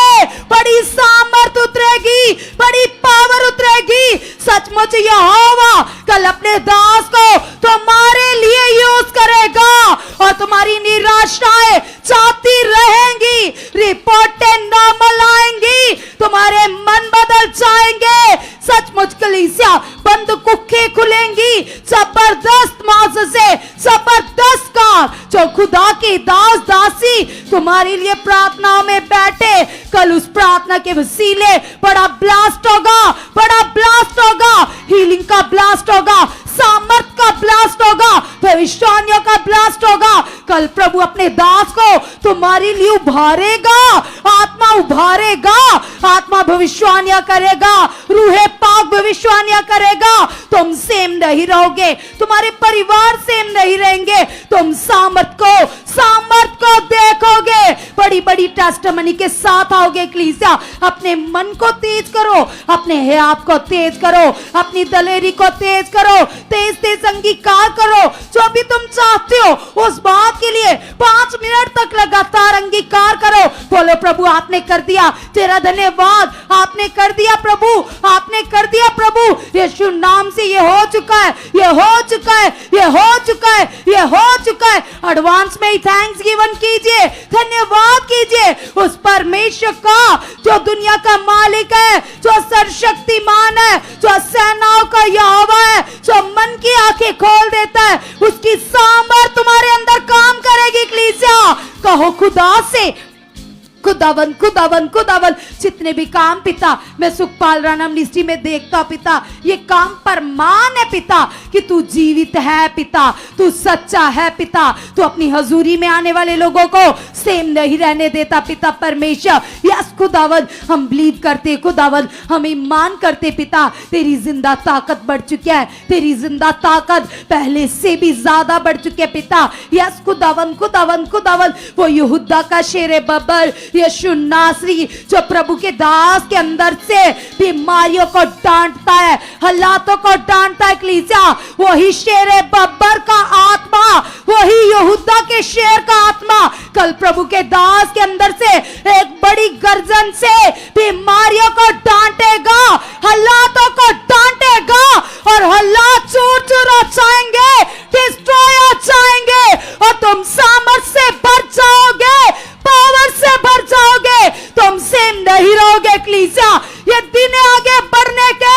बड़ी सामर्थ उतरेगी, बड़ी पावर उतरेगी। सचमुच यहोवा कल अपने दास को तुम्हारे लिए यूज करेगा और तुम्हारी निराशाएं जाती रहेंगी, रिपोर्टें नॉर्मल आएंगी, तुम्हारे मन बदल जाएंगे। सचमुच कलीसिया बंद कुखें खुलेंगी, जबरदस्त मौज से जबरदस्त कार। जो खुदा की दास दासी तुम्हारे लिए प्रार्थनाओं में बैठे, कल उस प्रार्थना के वसीले बड़ा ब्लास्ट होगा, बड़ा ब्लास्ट होगा, हीलिंग का ब्लास्ट होगा, सामर्थ का ब्लास्ट होगा, भविष्यवाणियों का ब्लास्ट होगा। कल प्रभु अपने दास को तुम्हारे लिए उभारेगा, आत्मा उभारेगा, आत्मा भविष्यवाणियां करेगा, रूहे पाक भविष्यवाणियां करेगा। तुम सेम नहीं रहोगे, तुम्हारे परिवार सेम नहीं रहेंगे। तुम सामर्थ को देखोगे, बड़ी बड़ी टेस्टिमनी के साथ आओगे। कलीसिया अपने मन को तेज करो, अपने हियाब को तेज करो, अपनी दलेरी को तेज करो, तेज तेज अंगीकार करो। जो भी तुम चाहते हो उस बात के लिए 5 मिनट तक लगातार अंगीकार करो। बोलो प्रभु आपने कर दिया, तेरा धन्यवाद, आपने कर दिया प्रभु, आपने कर दिया प्रभु। यीशु नाम से ये हो चुका है, ये हो चुका है, ये हो चुका है, ये हो चुका है। एडवांस में ही थैंक्स गिवन कीजिए, धन्यवाद कीजिए उस परमेश्वर का जो दुनिया का मालिक है, जो सर्वशक्तिमान है, जो सेनाओं का यहोवा है, जो मन की आंखें खोल देता है। उसकी सामर्थ तुम्हारे अंदर काम करेगी। कलीसिया कहो खुदा से, खुदावन खुदावन खुदावन, जितने भी काम पिता मैं सुखपाल राणा मिनिस्ट्री में देखता पिता, ये काम प्रमाण है पिता कि तू जीवित है पिता, तू सच्चा है पिता, तू अपनी हजूरी में आने वाले लोगों को सेम नहीं रहने देता पिता परमेश्वर। यस खुदावन, हम बिलीव करते खुदावन, हम ईमान करते पिता, तेरी जिंदा ताकत बढ़ चुकी है, तेरी जिंदा ताकत पहले से भी ज्यादा बढ़ चुकी है पिता। यस खुदावन खुदावन खुदावन, वो यहूदा का शेर बब्बर यीशु नासरी जो प्रभु के दास के अंदर से बीमारियों को डांटता है, हालातों को डांटता है। कलीसिया वही शेर बब्बर का आत्मा, वही यहूदा के शेर का आत्मा कल प्रभु के दास के अंदर से एक बड़ी गर्जन से बीमारियों को डांटेगा, हालातों को डांटेगा और हालात चूर चूर हो जाएंगे, डिस्ट्रॉय हो जाएंगे और तुम सामर्थ से भर जाओगे, पावर से भर जाओगे, तुम सेम नहीं रहोगे। कलीसिया ये दिन है आगे बढ़ने के,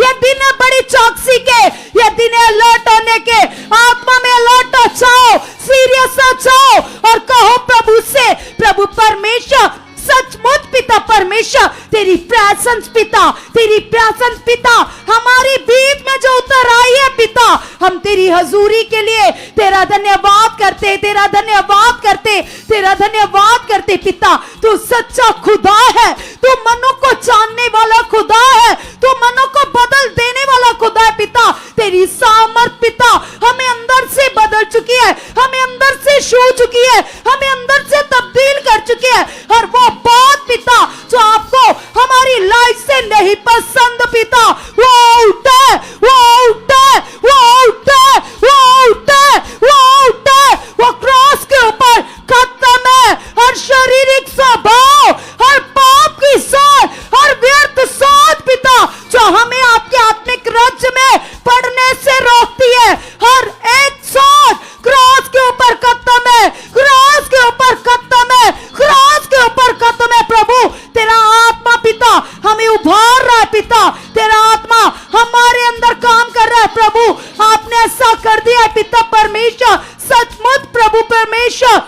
ये दिन है बड़ी चौकसी के, ये दिन है अलर्ट होने के। आत्मा में अलर्ट हो जाओ, सीरियस हो जाओ और कहो प्रभु से, प्रभु परमेश्वर सचमुच पिता परमेश्वर, तेरी प्रेजेंस पिता, तेरी प्रेजेंस पिता हमारी बीच में जो उतर आई है पिता, हम तेरी हजूरी के लिए तेरा धन्यवाद करते, तेरा धन्यवाद करते, तेरा धन्यवाद करते पिता। तू सच्चा खुदा है, तू मनों को जानने वाला खुदा है, तू मनों को बदल देने वाला खुदा है पिता। तेरी सामर्थ पिता हमें अंदर से बदल चुकी है, हमें अंदर से छू चुकी है, हमें अंदर से तब्दील कर चुकी है। और वो बात पिता जो आपको हमारी लाइफ से नहीं पसंद पिता, वो उठे, वो उठे, वो उठे, वो उठे, वो उठे, वो क्रॉस के ऊपर खत्म है हर शारीरिक स्वभाव, हर पाप की सोच, हर व्यर्थ सोच पिता जो हमें आपके आत्मिक राज्य में पढ़ने से रोकती है। हर एक सोच क्रॉस के ऊपर खत्म है, क्रॉस के ऊपर खत्म है, क्रॉस के ऊपर खत्म है। प्रभु तेरा आत्मा पिता हमें उभार रहा है पिता, तेरा आत्मा हमारे अंदर काम कर रहा है प्रभु। आपने ऐसा कर दिया है पिता परमेश्वर, सचमुच प्रभु परमेश्वर।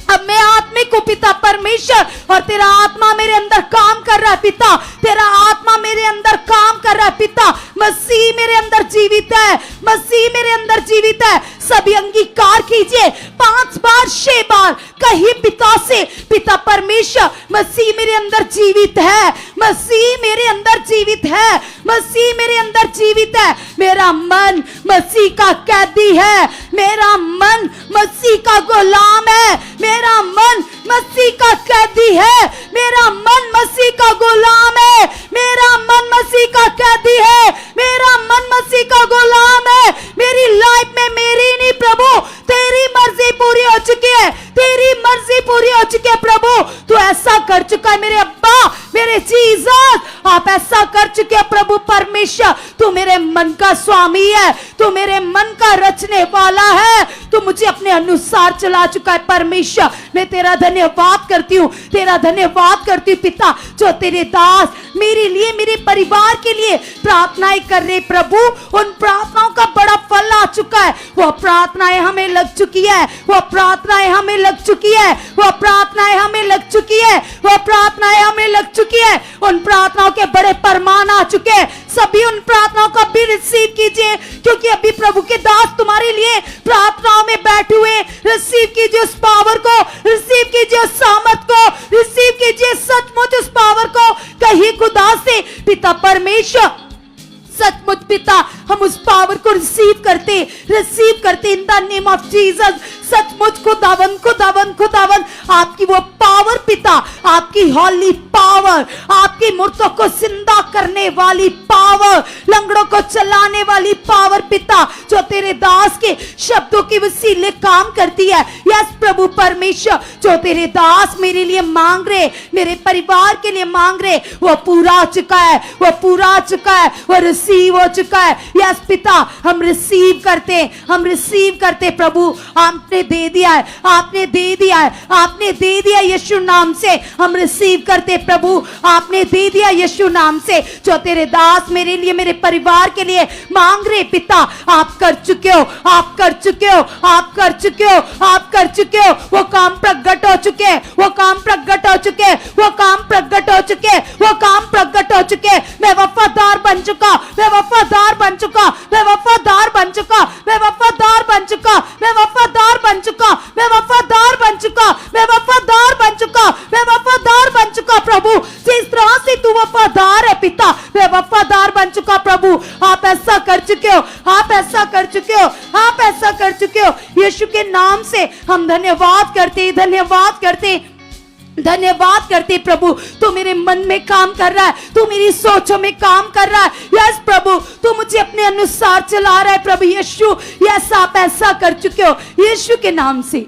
अब मैं आत्मिक हूं पिता परमेश्वर और तेरा आत्मा मेरे अंदर काम कर रहा है पिता, तेरा आत्मा मेरे अंदर काम कर रहा है पिता। मसीह मेरे अंदर जीवित है, मसीह मेरे अंदर जीवित है। सभी अंगीकार कीजिए 5 बार 6 बार कहिए पिता से, पिता परमेश्वर मसीह मेरे अंदर जीवित है, मसीह मेरे अंदर जीवित है, मसीह मेरे अंदर जीवित है। मेरा मन मसीह का कैदी है, मेरा मन मसीह का गुलाम है, मेरा मन मसीह का कैदी है, मेरा मन मसीह का गुलाम है, मेरा मन मसीह का कैदी है, मेरा मन मसीह का गुलाम है। मेरी लाइफ में मेरी नहीं प्रभु, तेरी मर्जी पूरी हो चुकी है, तेरी मर्जी पूरी हो चुकी है प्रभु। तू ऐसा कर चुका है मेरे अब्बा, मेरे जीसस, आप ऐसा कर चुके हैं प्रभु परमेश्वर। तू मेरे मन का स्वामी है, तू मेरे मन का रचने वाला है, तू मुझे अपने अनुसार चला चुका है परमेश्वर। मैं तेरा धन्यवाद करती हूँ, तेरा धन्यवाद करती हूँ पिता, जो तेरे दास मेरे लिए, मेरे परिवार के लिए प्रार्थनाएं कर रहे प्रभु। उन प्रार्थनाओं का बड़ा फल आ चुका है, वो प्रार्थनाएं हमें लग चुकी है, वो प्रार्थनाएं हमें लग चुकी है, वो प्रार्थनाएं हमें लग चुकी है, वो प्रार्थनाएं हमें लग चुकी है। उन प्रार्थनाओं के बड़े प्रमाण आ चुके हैं, सभी उन प्रार्थनाओं को भी रिसीव कीजिए, क्योंकि अभी प्रभु के दास तुम्हारे लिए प्रार्थनाओं में बैठे हुए। रिसीव कीजिए उस पावर को, रिसीव कीजिए उस सामर्थ को, रिसीव कीजिए सचमुच उस पावर को। कहिए खुदा से, पिता परमेश्वर सचमुच पिता हम उस पावर को रिसीव करते in the name of Jesus. सचमुच खुदावन खुदावन खुदावन आपकी वो पावर पिता, आपकी हॉली पावर, आपकी मूर्तों को जिंदा करने वाली पावर, लंगड़ों को चलाने वाली पावर पिता, जो तेरे दास के शब्दों की वसीले काम करती है। यस प्रभु परमेश्वर, जो तेरे दास मेरे लिए मांग रहे, मेरे परिवार के लिए मांग रहे, वो पूरा हो चुका है, वो पूरा हो चुका है, वो रिसीव हो चुका है। यस पिता, हम रिसीव करते, हम रिसीव करते प्रभु, आपने दे दिया है, आपने दे दिया है, आपने दे दिया यीशु नाम से, हम रिसीव करते प्रभु, आपने दे दिया यीशु नाम से। जो तेरे दास मेरे लिए, मेरे परिवार के लिए मांग रहे पिता, आप कर चुके हो, आप कर चुके हो, आप कर चुके हो, आप कर चुके हो। वो काम प्रकट हो चुके, वो काम प्रकट हो चुके, वो काम प्रकट हो चुके, वो काम प्रकट हो चुके। मैं वफादार बन चुका, मैं वफादार बन चुका, मैं वफादार बन चुका, मैं वफादार बन चुका, मैं वफादार बन चुका, मैं वफादार बन चुका, मैं वफादार बन चुका, मैं वफादार बन चुका प्रभु। जिस तरह से तू वफादार है पिता, मैं वफादार बन चुका प्रभु। आप ऐसा कर चुके हो, आप ऐसा कर चुके हो, आप ऐसा कर चुके हो। यीशु के नाम से हम धन्यवाद करते, धन्यवाद करते, धन्यवाद करते प्रभु। तू मेरे मन में काम कर रहा है, तू मेरी सोचों में काम कर रहा है। यस प्रभु, तू मुझे अपने अनुसार चला रहा है प्रभु यीशु। यस, आप ऐसा कर चुके हो यीशु के नाम से।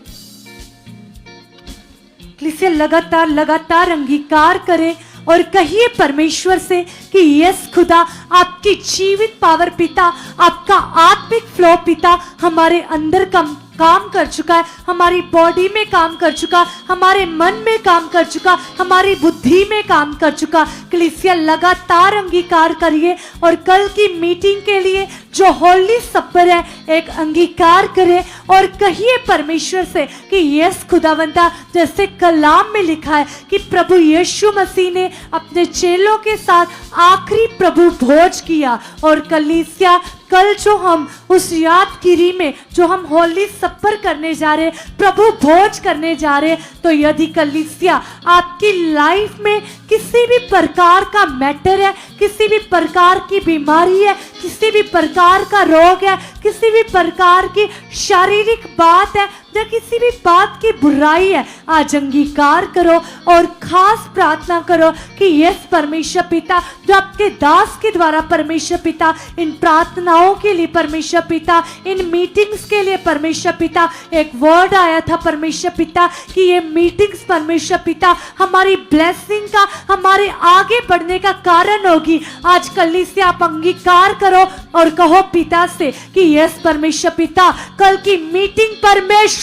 कलीसिया लगातार लगातार अंगीकार करे और कहिए परमेश्वर से कि यस खुदा, आपकी जीवित पावर पिता, आपका आत्मिक फ्लो पिता हमारे अंदर काम कर चुका है, हमारी बॉडी में काम कर चुका, हमारे मन में काम कर चुका, हमारी बुद्धि में काम कर चुका। कलीसिया लगातार अंगीकार करिए और कल की मीटिंग के लिए जो होली सपर है, एक अंगीकार करे और कहिए परमेश्वर से कि यस खुदावंदा, जैसे कलाम में लिखा है कि प्रभु यीशु मसीह ने अपने चेलों के साथ आखिरी प्रभु भोज किया। और कलीसिया कल जो हम उस यादगिरी में जो हम होली सपर करने जा रहे, प्रभु भोज करने जा रहे, तो यदि कलीसिया आपकी लाइफ में किसी भी प्रकार का मैटर है, किसी भी प्रकार की बीमारी है, किसी भी प्रकार का रोग है, किसी भी प्रकार की शारीरिक बात है या किसी भी बात की बुराई है, आज अंगीकार करो और खास प्रार्थना करो कि यस परमेश्वर पिता, जो आपके दास के द्वारा परमेश्वर पिता इन प्रार्थनाओं के लिए परमेश्वर पिता, इन मीटिंग्स के लिए परमेश्वर पिता एक वर्ड आया था परमेश्वर पिता कि ये मीटिंग्स परमेश्वर पिता हमारी ब्लेसिंग का, हमारे आगे बढ़ने का कारण होगी। आज कल से आप अंगीकार करो और कहो पिता से कि यस परमेश्वर पिता, कल की मीटिंग परमेश्वर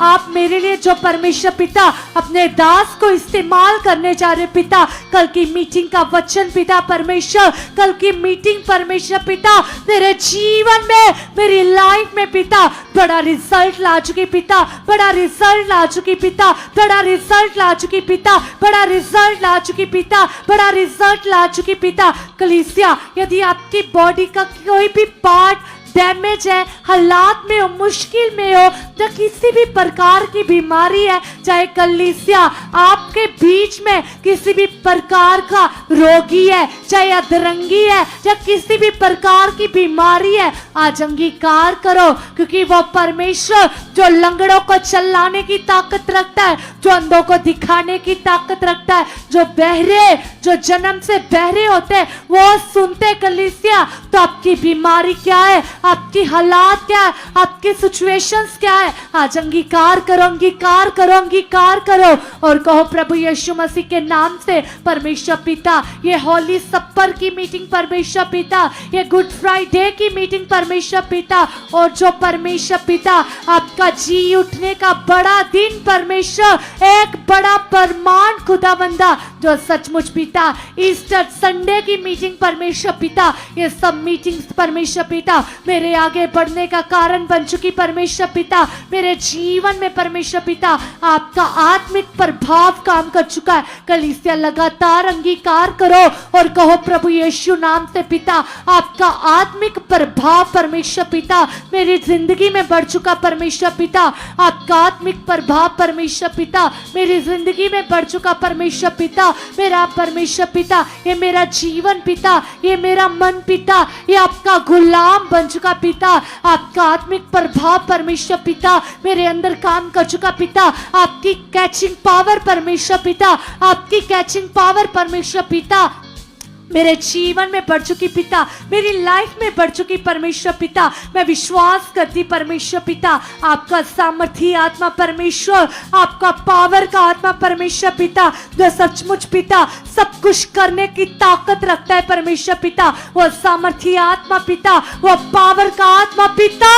आप मेरे लिए जो परमेश्वर पिता अपने दास को इस्तेमाल करने जा रहे पिता, कल की मीटिंग का वचन पिता परमेश्वर, कल की मीटिंग परमेश्वर पिता मेरे जीवन में, मेरी लाइफ में पिता बड़ा रिजल्ट ला चुकी पिता, बड़ा रिजल्ट ला चुकी पिता, बड़ा रिजल्ट ला चुकी पिता, बड़ा रिजल्ट ला चुकी पिता, बड़ा रिजल्ट ला चुकी पिता। कलीसिया यदि आपकी बॉडी का कोई भी पार्ट डैमेज है, हालात में हो, मुश्किल में हो, या किसी भी प्रकार की बीमारी है, चाहे कलीसिया आपके बीच में किसी भी प्रकार का रोगी है, चाहे अधरंगी है, या किसी भी प्रकार की बीमारी है, आज अंगीकार करो क्योंकि वो परमेश्वर जो लंगड़ों को चलाने की ताकत रखता है, जो अंधों को दिखाने की ताकत रखता है, जो बहरे, जो जन्म से बहरे होते हैं वो सुनते। कलीसिया तो आपकी बीमारी क्या है, आपकी हालात क्या है, आपकी सिचुएशंस क्या है, आज अंगीकार करो, अंगीकार करो, अंगीकार करो और कहो प्रभु यीशु मसीह के नाम से परमेश्वर पिता, ये होली सप्पर की मीटिंग परमेश्वर पिता, ये गुड फ्राइडे की मीटिंग परमेश्वर पिता, और जो परमेश्वर पिता आपका जी उठने का बड़ा दिन परमेश्वर, एक बड़ा प्रमाण खुदावंदा जो सचमुच पिता ईस्टर संडे की मीटिंग परमेश्वर पिता, ये सब मीटिंग्स परमेश्वर पिता मेरे आगे बढ़ने का कारण बन चुकी परमेश्वर पिता, मेरे जीवन में परमेश्वर पिता आपका आत्मिक प्रभाव काम कर चुका है। कलीसिया लगातार अंगीकार करो और कहो प्रभु यीशु नाम से पिता, आपका आत्मिक प्रभाव परमेश्वर पिता मेरी जिंदगी में बढ़ चुका परमेश्वर पिता, आपका आत्मिक प्रभाव परमेश्वर पिता मेरी जिंदगी में बढ़ चुका परमेश्वर पिता, मेरा परमेश्वर पिता, ये मेरा जीवन पिता, ये मेरा मन पिता, ये आपका गुलाम बन चुका पिता। आपका आत्मिक प्रभाव परमेश्वर पिता मेरे अंदर काम कर चुका पिता। आपकी कैचिंग पावर परमेश्वर पिता, आपकी कैचिंग पावर परमेश्वर पिता मेरे जीवन में बढ़ चुकी पिता, मेरी लाइफ में बढ़ चुकी परमेश्वर पिता। मैं विश्वास करती परमेश्वर पिता, आपका सामर्थी आत्मा परमेश्वर, आपका पावर का आत्मा परमेश्वर पिता, जो सचमुच पिता सब कुछ करने की ताकत रखता है परमेश्वर पिता। वो सामर्थी आत्मा पिता, वो पावर का आत्मा पिता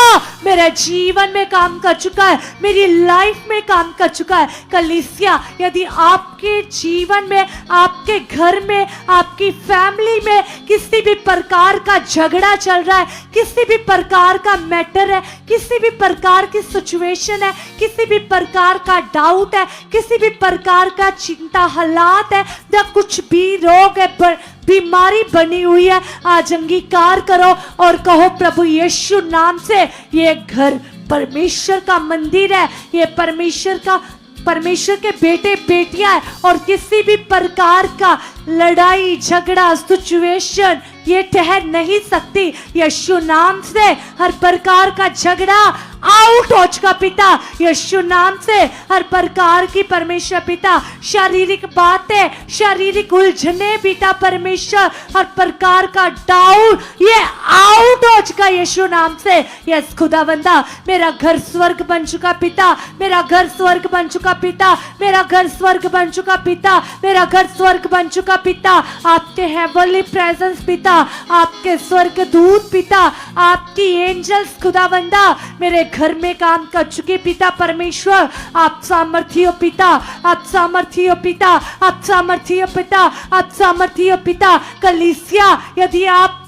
मेरे जीवन में काम कर चुका है, मेरी लाइफ में काम कर चुका है। कलीसिया, यदि आपके जीवन में, आपके घर में, आपकी फैमिली में किसी भी प्रकार का झगड़ा चल रहा है, किसी भी प्रकार का मैटर है, किसी भी प्रकार की सिचुएशन है, किसी भी प्रकार का डाउट है, किसी भी प्रकार का चिंता हालात है, या कुछ भी रोग है, बीमारी बनी हुई है, आज अंगीकार करो और कहो प्रभु यीशु नाम से ये घर परमेश्वर का मंदिर है, ये परमेश्वर के बेटे बेटियां है, और किसी भी प्रकार का लड़ाई झगड़ा सिचुएशन ये ठहर नहीं सकती। यीशु नाम से हर प्रकार का झगड़ा आउट हो चुका पिता, यीशु नाम से हर प्रकार की परमेश्वर पिता शारीरिक बातें, शारीरिक उलझने पिता परमेश्वर, हर प्रकार का डाउट ये आउट हो चुका यीशु नाम से। यस खुदावंदा, मेरा घर स्वर्ग बन चुका पिता, मेरा घर स्वर्ग बन चुका पिता, मेरा घर स्वर्ग बन चुका पिता, मेरा घर स्वर्ग बन चुका पिता। आपके हेवनली प्रेजेंस पिता, आपके स्वर्गदूत पिता, आपकी एंजल्स खुदावंदा मेरे घर में काम कर चुके पिता परमेश्वर। आप सामर्थी हो पिता, आप सामर्थी हो पिता, आप सामर्थी हो पिता, आप सामर्थी हो पिता। कलीसिया, यदि आप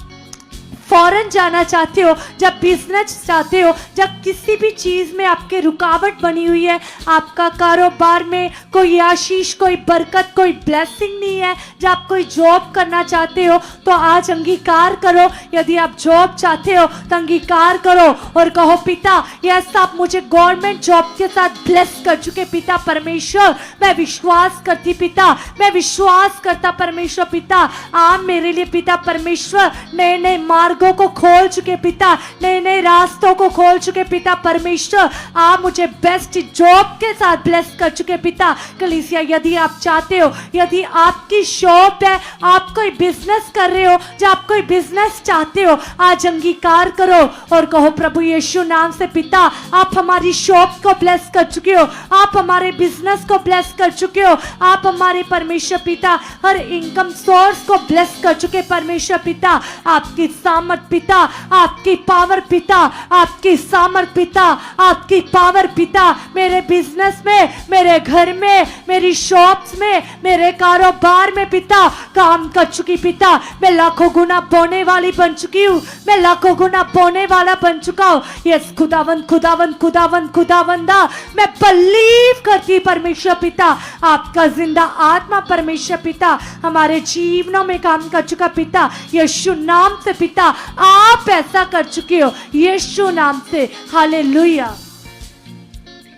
फॉरेन जाना चाहते हो, जब बिजनेस चाहते हो, जब किसी भी चीज में आपके रुकावट बनी हुई है, आपका कारोबार में कोई आशीष, कोई बरकत, कोई ब्लेसिंग नहीं है, जब आप कोई जॉब करना चाहते हो, तो आज अंगीकार करो। यदि आप जॉब चाहते हो तो अंगीकार करो और कहो पिता यस आप मुझे गवर्नमेंट जॉब के साथ ब्लेस कर चुके पिता परमेश्वर। मैं विश्वास करती पिता, मैं विश्वास करता परमेश्वर पिता, आप मेरे लिए पिता परमेश्वर नए नए मार्गों को खोल चुके पिता, नए नए रास्तों को खोल चुके पिता परमेश्वर। आप मुझे बेस्ट जॉब के साथ ब्लेस कर चुके पिता। कलीसिया, यदि आप चाहते हो, यदि आपकी शॉप है, आप कोई बिजनेस कर रहे हो, जब आप कोई बिजनेस चाहते हो, आज अंगीकार करो और कहो प्रभु यीशु नाम से पिता आप हमारी शॉप को ब्लेस कर चुके हो, आप हमारे बिजनेस को ब्लेस कर चुके हो, आप हमारे परमेश्वर पिता हर इनकम सोर्स को ब्लेस कर चुके परमेश्वर पिता। आपकी सामर्थ पिता, आपकी पावर पिता, आपकी सामर्थ पिता, आपकी पावर पिता मेरे बिजनेस में, मेरे घर में, मेरी शॉप्स में, मेरे कारोबार में पिता काम कर चुकी पिता। मैं लाखों गुना बोने वाली बन चुकी हूँ, मैं लाखों गुना बोने वाला बन चुका हूँ। यस खुदावंद खुदावंद खुदावंद खुदावंदा, मैं बिलीव करती परमेश्वर पिता, आपका जिंदा आत्मा परमेश्वर पिता हमारे जीवनों में काम कर चुका पिता। यीशु नाम से पिता आप ऐसा कर चुके हो, यीशु नाम से हालेलुया।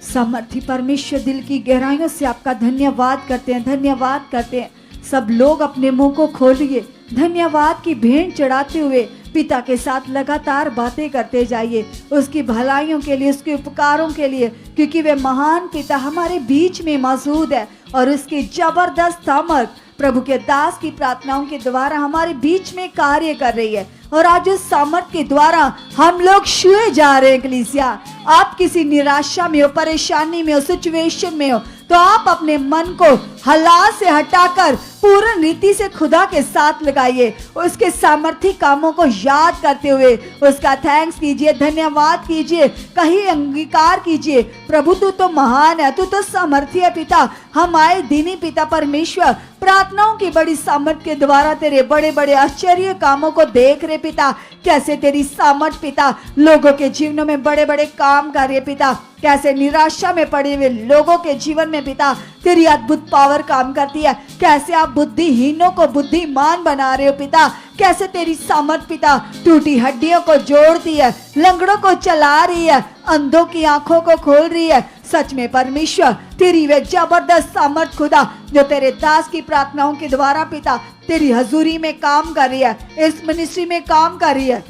सामर्थी परमेश्वर, दिल की गहराइयों से आपका धन्यवाद करते हैं, धन्यवाद करते हैं। सब लोग अपने मुंह को खोलिए, धन्यवाद की भेंट चढ़ाते हुए पिता के साथ लगातार बातें करते जाइए, उसकी भलाइयों के लिए, उसके उपकारों के लिए, क्योंकि वे महान पिता हमारे बीच में मौजूद है और उसकी जबरदस्त सामर्थ प्रभु के दास की प्रार्थनाओं के द्वारा हमारे बीच में कार्य कर रही है। और आज उस सामर्थ के द्वारा हम लोग छुए जा रहे हैं। कलीसिया, आप किसी निराशा में हो, परेशानी में हो, सिचुएशन में हो, तो आप अपने मन को हला से हटाकर पूर्ण रीति से खुदा के साथ लगाइए, उसके सामर्थी कामों को याद करते हुए उसका थैंक्स कीजिए, धन्यवाद कीजिए, कहीं अंगीकार कीजिए प्रभु तू तो महान है, तू तो सामर्थी है पिता। हम आए दिनी पिता परमेश्वर प्रार्थनाओं की बड़ी सामर्थ के द्वारा तेरे बड़े बड़े आश्चर्य कामों को देख रहे पिता, कैसे तेरी सामर्थ पिता लोगों के जीवनों में बड़े बड़े काम कर रही है पिता, कैसे निराशा में पड़े हुए लोगों के जीवन में पिता तेरी अद्भुत पावर काम करती है, कैसे आप बुद्धिहीनों को बुद्धिमान बना रहे हो पिता, कैसे तेरी सामर्थ पिता टूटी हड्डियों को जोड़ती है, लंगड़ों को चला रही है, अंधों की आंखों को खोल रही है। सच में परमेश्वर तेरी वे जबरदस्त सामर्थ खुदा जो तेरे दास की प्रार्थनाओं के द्वारा पिता तेरी हजूरी में काम कर रही है, इस मिनिस्ट्री में काम कर रही है।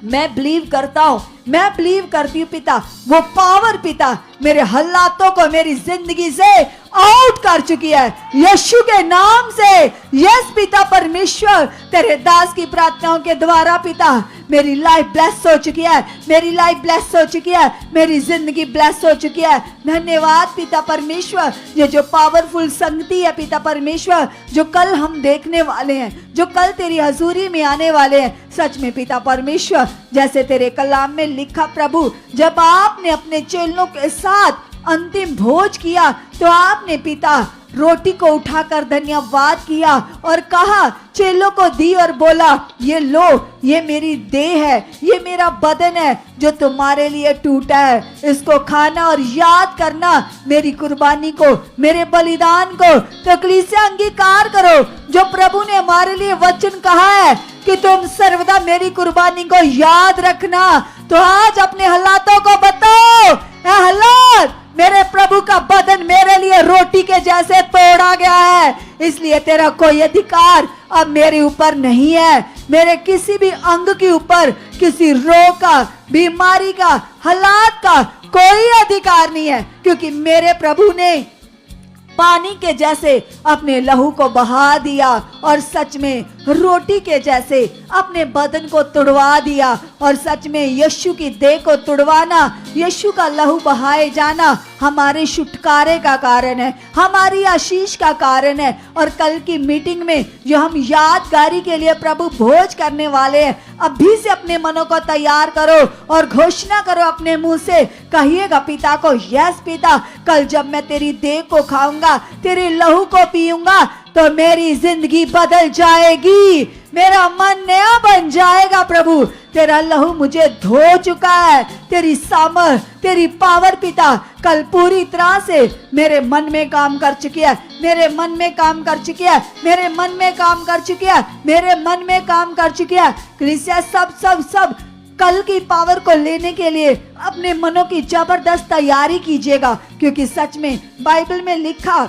मैं बिलीव करता हूँ, मैं बिलीव करती हूँ पिता, वो पावर पिता मेरे हालातों को मेरी जिंदगी से आउट कर चुकी है यीशु के नाम से। यस पिता परमेश्वर, तेरे दास की प्रार्थनाओं के द्वारा पिता मेरी लाइफ ब्लेस हो चुकी है, मेरी लाइफ ब्लेस हो चुकी है, मेरी जिंदगी ब्लेस हो चुकी है। धन्यवाद पिता परमेश्वर, ये जो पावरफुल संगति है पिता परमेश्वर, जो कल हम देखने वाले हैं, जो कल तेरी हजूरी में आने वाले हैं, सच में पिता परमेश्वर जैसे तेरे कलाम में लिखा प्रभु, जब आपने अपने चेलों के साथ अंतिम भोज किया तो आपने पिता रोटी को उठाकर धन्यवाद किया और कहा, चेलों को दी और बोला, ये लो, ये मेरी देह है, ये मेरा बदन है जो तुम्हारे लिए टूटा है, इसको खाना और याद करना मेरी कुर्बानी को, मेरे बलिदान को। तो कलीसिया अंगीकार करो जो प्रभु ने हमारे लिए वचन कहा है कि तुम सर्वदा मेरी कुर्बानी को याद रखना। तो आज अपने हालातों को बताओ, हालात मेरे प्रभु का बदन मेरे लिए रोटी के जैसे तोड़ा गया है, इसलिए तेरा कोई अधिकार अब मेरे ऊपर नहीं है, मेरे किसी भी अंग के ऊपर किसी रोग का, बीमारी का, हालात का कोई अधिकार नहीं है, क्योंकि मेरे प्रभु ने पानी के जैसे अपने लहू को बहा दिया और सच में रोटी के जैसे अपने बदन को तुड़वा दिया। और सच में यीशु की देह को तुड़वाना, यीशु का लहू बहाए जाना हमारे छुटकारे का कारण है, हमारी आशीष का कारण है। और कल की मीटिंग में जो हम यादगारी के लिए प्रभु भोज करने वाले हैं, अभी से अपने मनों को तैयार करो और घोषणा करो अपने मुंह से, कहिएगा पिता को, यस पिता, कल जब मैं तेरी देह को खाऊंगा, तेरे लहू को पीऊंगा तो मेरी जिंदगी बदल जाएगी, मेरा मन नया बन जाएगा। प्रभु तेरा लहू मुझे धो चुका है, तेरी सामर्थ, तेरी पावर पिता कल पूरी तरह से मेरे मन में काम कर चुकी है, मेरे मन में काम कर चुकी है, मेरे मन में काम कर चुकी है, मेरे मन में काम कर चुकी है। कलीसिया सब कल की पावर को लेने के लिए अपने मनों की जबरदस्त तैयारी कीजिएगा, क्योंकि सच में बाइबल में लिखा,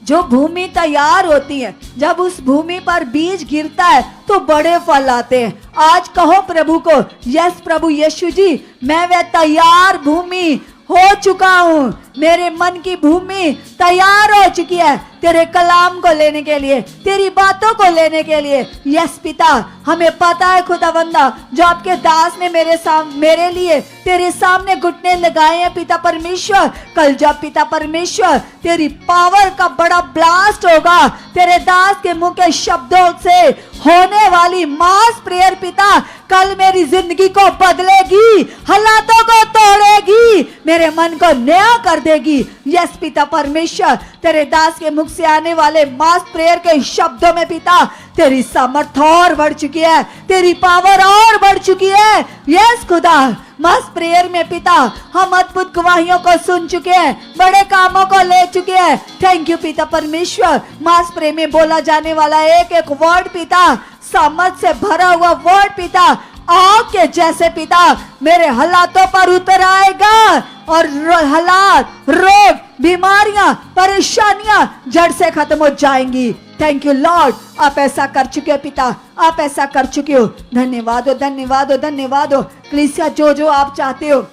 जो भूमि तैयार होती है, जब उस भूमि पर बीज गिरता है तो बड़े फल आते हैं। आज कहो प्रभु को, यस प्रभु यीशु जी, मैं वह तैयार भूमि हो चुका हूँ, मेरे मन की भूमि तैयार हो चुकी है तेरे कलाम को लेने के लिए, तेरी बातों को लेने के लिए। यस पिता, हमें पता है खुदावंदा, जो आपके दास ने मेरे लिए तेरे सामने घुटने लगाए हैं पिता परमेश्वर, कल जब पिता परमेश्वर तेरी पावर का बड़ा ब्लास्ट होगा, तेरे दास के मुंह के शब्दों से होने वाली मास प्रेयर पिता कल मेरी जिंदगी को बदलेगी, हालातों को तोड़ेगी, मेरे मन को नया कर देगी। यस पिता परमेश्वर, तेरे दास के मुख से आने वाले मास प्रेयर के शब्दों में पिता तेरी सामर्थ और बढ़ चुकी है, तेरी पावर और बढ़ चुकी है। यस खुदा, मास प्रेयर में पिता हम अद्भुत गवाहियों को सुन चुके हैं, बड़े कामों को ले चुके हैं। थैंक यू पिता परमेश्वर। मास प्रेयर में बोला जाने वाला एक एक वर्ड पिता, सामर्थ से भरा हुआ वर्ड पिता आग के जैसे पिता मेरे हालातों पर उतर आएगा और हालात, रोग, बीमारियां, परेशानियां जड़ से खत्म हो जाएंगी। थैंक यू लॉर्ड, आप ऐसा कर चुके हो पिता, आप ऐसा कर चुके हो। धन्यवाद हो, धन्यवाद हो, धन्यवाद हो। कलीसिया जो आप चाहते हो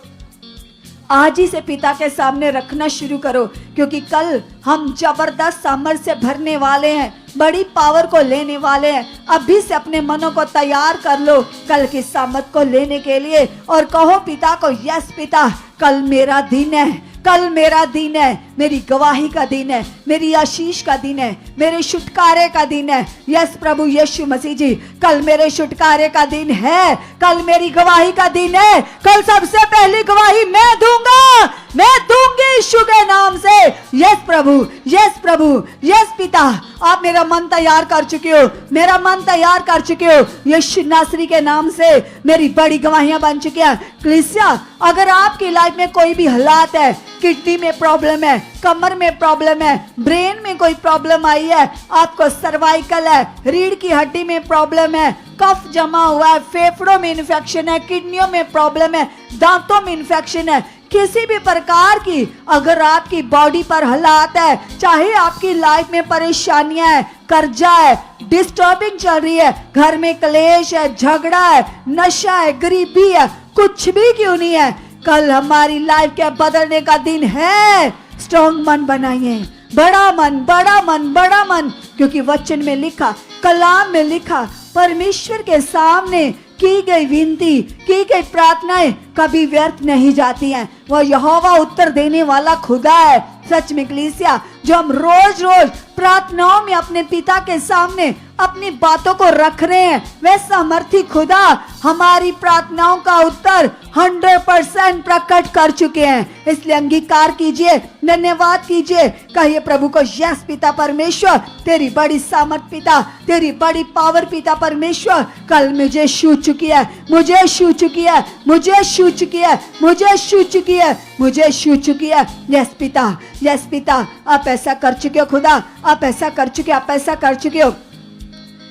आज ही से पिता के सामने रखना शुरू करो, क्योंकि कल हम जबरदस्त सामर्थ से भरने वाले हैं, बड़ी पावर को लेने वाले हैं। अभी से अपने मनों को तैयार कर लो कल की सामर्थ को लेने के लिए और कहो पिता को, यस पिता, कल मेरा दिन है, कल मेरा दिन है, मेरी गवाही का दिन है, मेरी आशीष का दिन है, मेरे छुटकारे का दिन है। यस प्रभु यीशु मसीह जी, कल मेरे छुटकारे का दिन है, कल मेरी गवाही का दिन है। कल सबसे पहली गवाही मैं दूंगा, मैं दूंगी यीशु के नाम से। यस प्रभु, यस प्रभु, यस पिता, आप मेरा मन तैयार कर चुके हो, मेरा मन तैयार कर चुके हो। यीशु नासरी के नाम से मेरी बड़ी गवाहियां बन चुकी हैं। कलीसिया, अगर आपकी लाइफ में कोई भी हालात है, किडनी में प्रॉब्लम है, कमर में प्रॉब्लम है, ब्रेन में कोई प्रॉब्लम आई है, आपको सर्वाइकल है, रीढ़ की हड्डी में प्रॉब्लम है, कफ जमा हुआ है, फेफड़ों में इन्फेक्शन है, किडनियों में प्रॉब्लम है, दांतों में इन्फेक्शन है, किसी भी प्रकार की अगर आपकी बॉडी पर हालात है, चाहे आपकी लाइफ में परेशानियां है, कर्जा है, डिस्टर्बिंग चल रही है, घर में क्लेश है, झगड़ा है, नशा है, गरीबी है, कुछ भी क्यों नहीं है, कल हमारी लाइफ के बदलने का दिन है। स्ट्रॉन्ग मन बनाइए, बड़ा मन, बड़ा मन, बड़ा मन, क्योंकि वचन में लिखा, कलाम में लिखा, परमेश्वर के सामने की गई विनती, की गई प्रार्थनाएं कभी व्यर्थ नहीं जाती हैं। वह यहोवा उत्तर देने वाला खुदा है। सच में कलीसिया, जो हम रोज रोज प्रार्थनाओं में अपने पिता के सामने अपनी बातों को रख रहे हैं, वह सामर्थी खुदा हमारी प्रार्थनाओं का उत्तर 100% प्रकट कर चुके हैं। इसलिए अंगीकार कीजिए, धन्यवाद कीजिए, कहिए प्रभु को, यस पिता परमेश्वर, तेरी बड़ी सामर्थ पिता, तेरी बड़ी पावर पिता परमेश्वर, कल मुझे छू चुकी है, मुझे छू चुकी है, मुझे छू चुकी है, मुझे छू चुकी है, मुझे छू चुकी है। यस पिता, यस पिता, आप ऐसा कर चुके हो खुदा, आप ऐसा कर चुके, आप ऐसा कर चुके हो।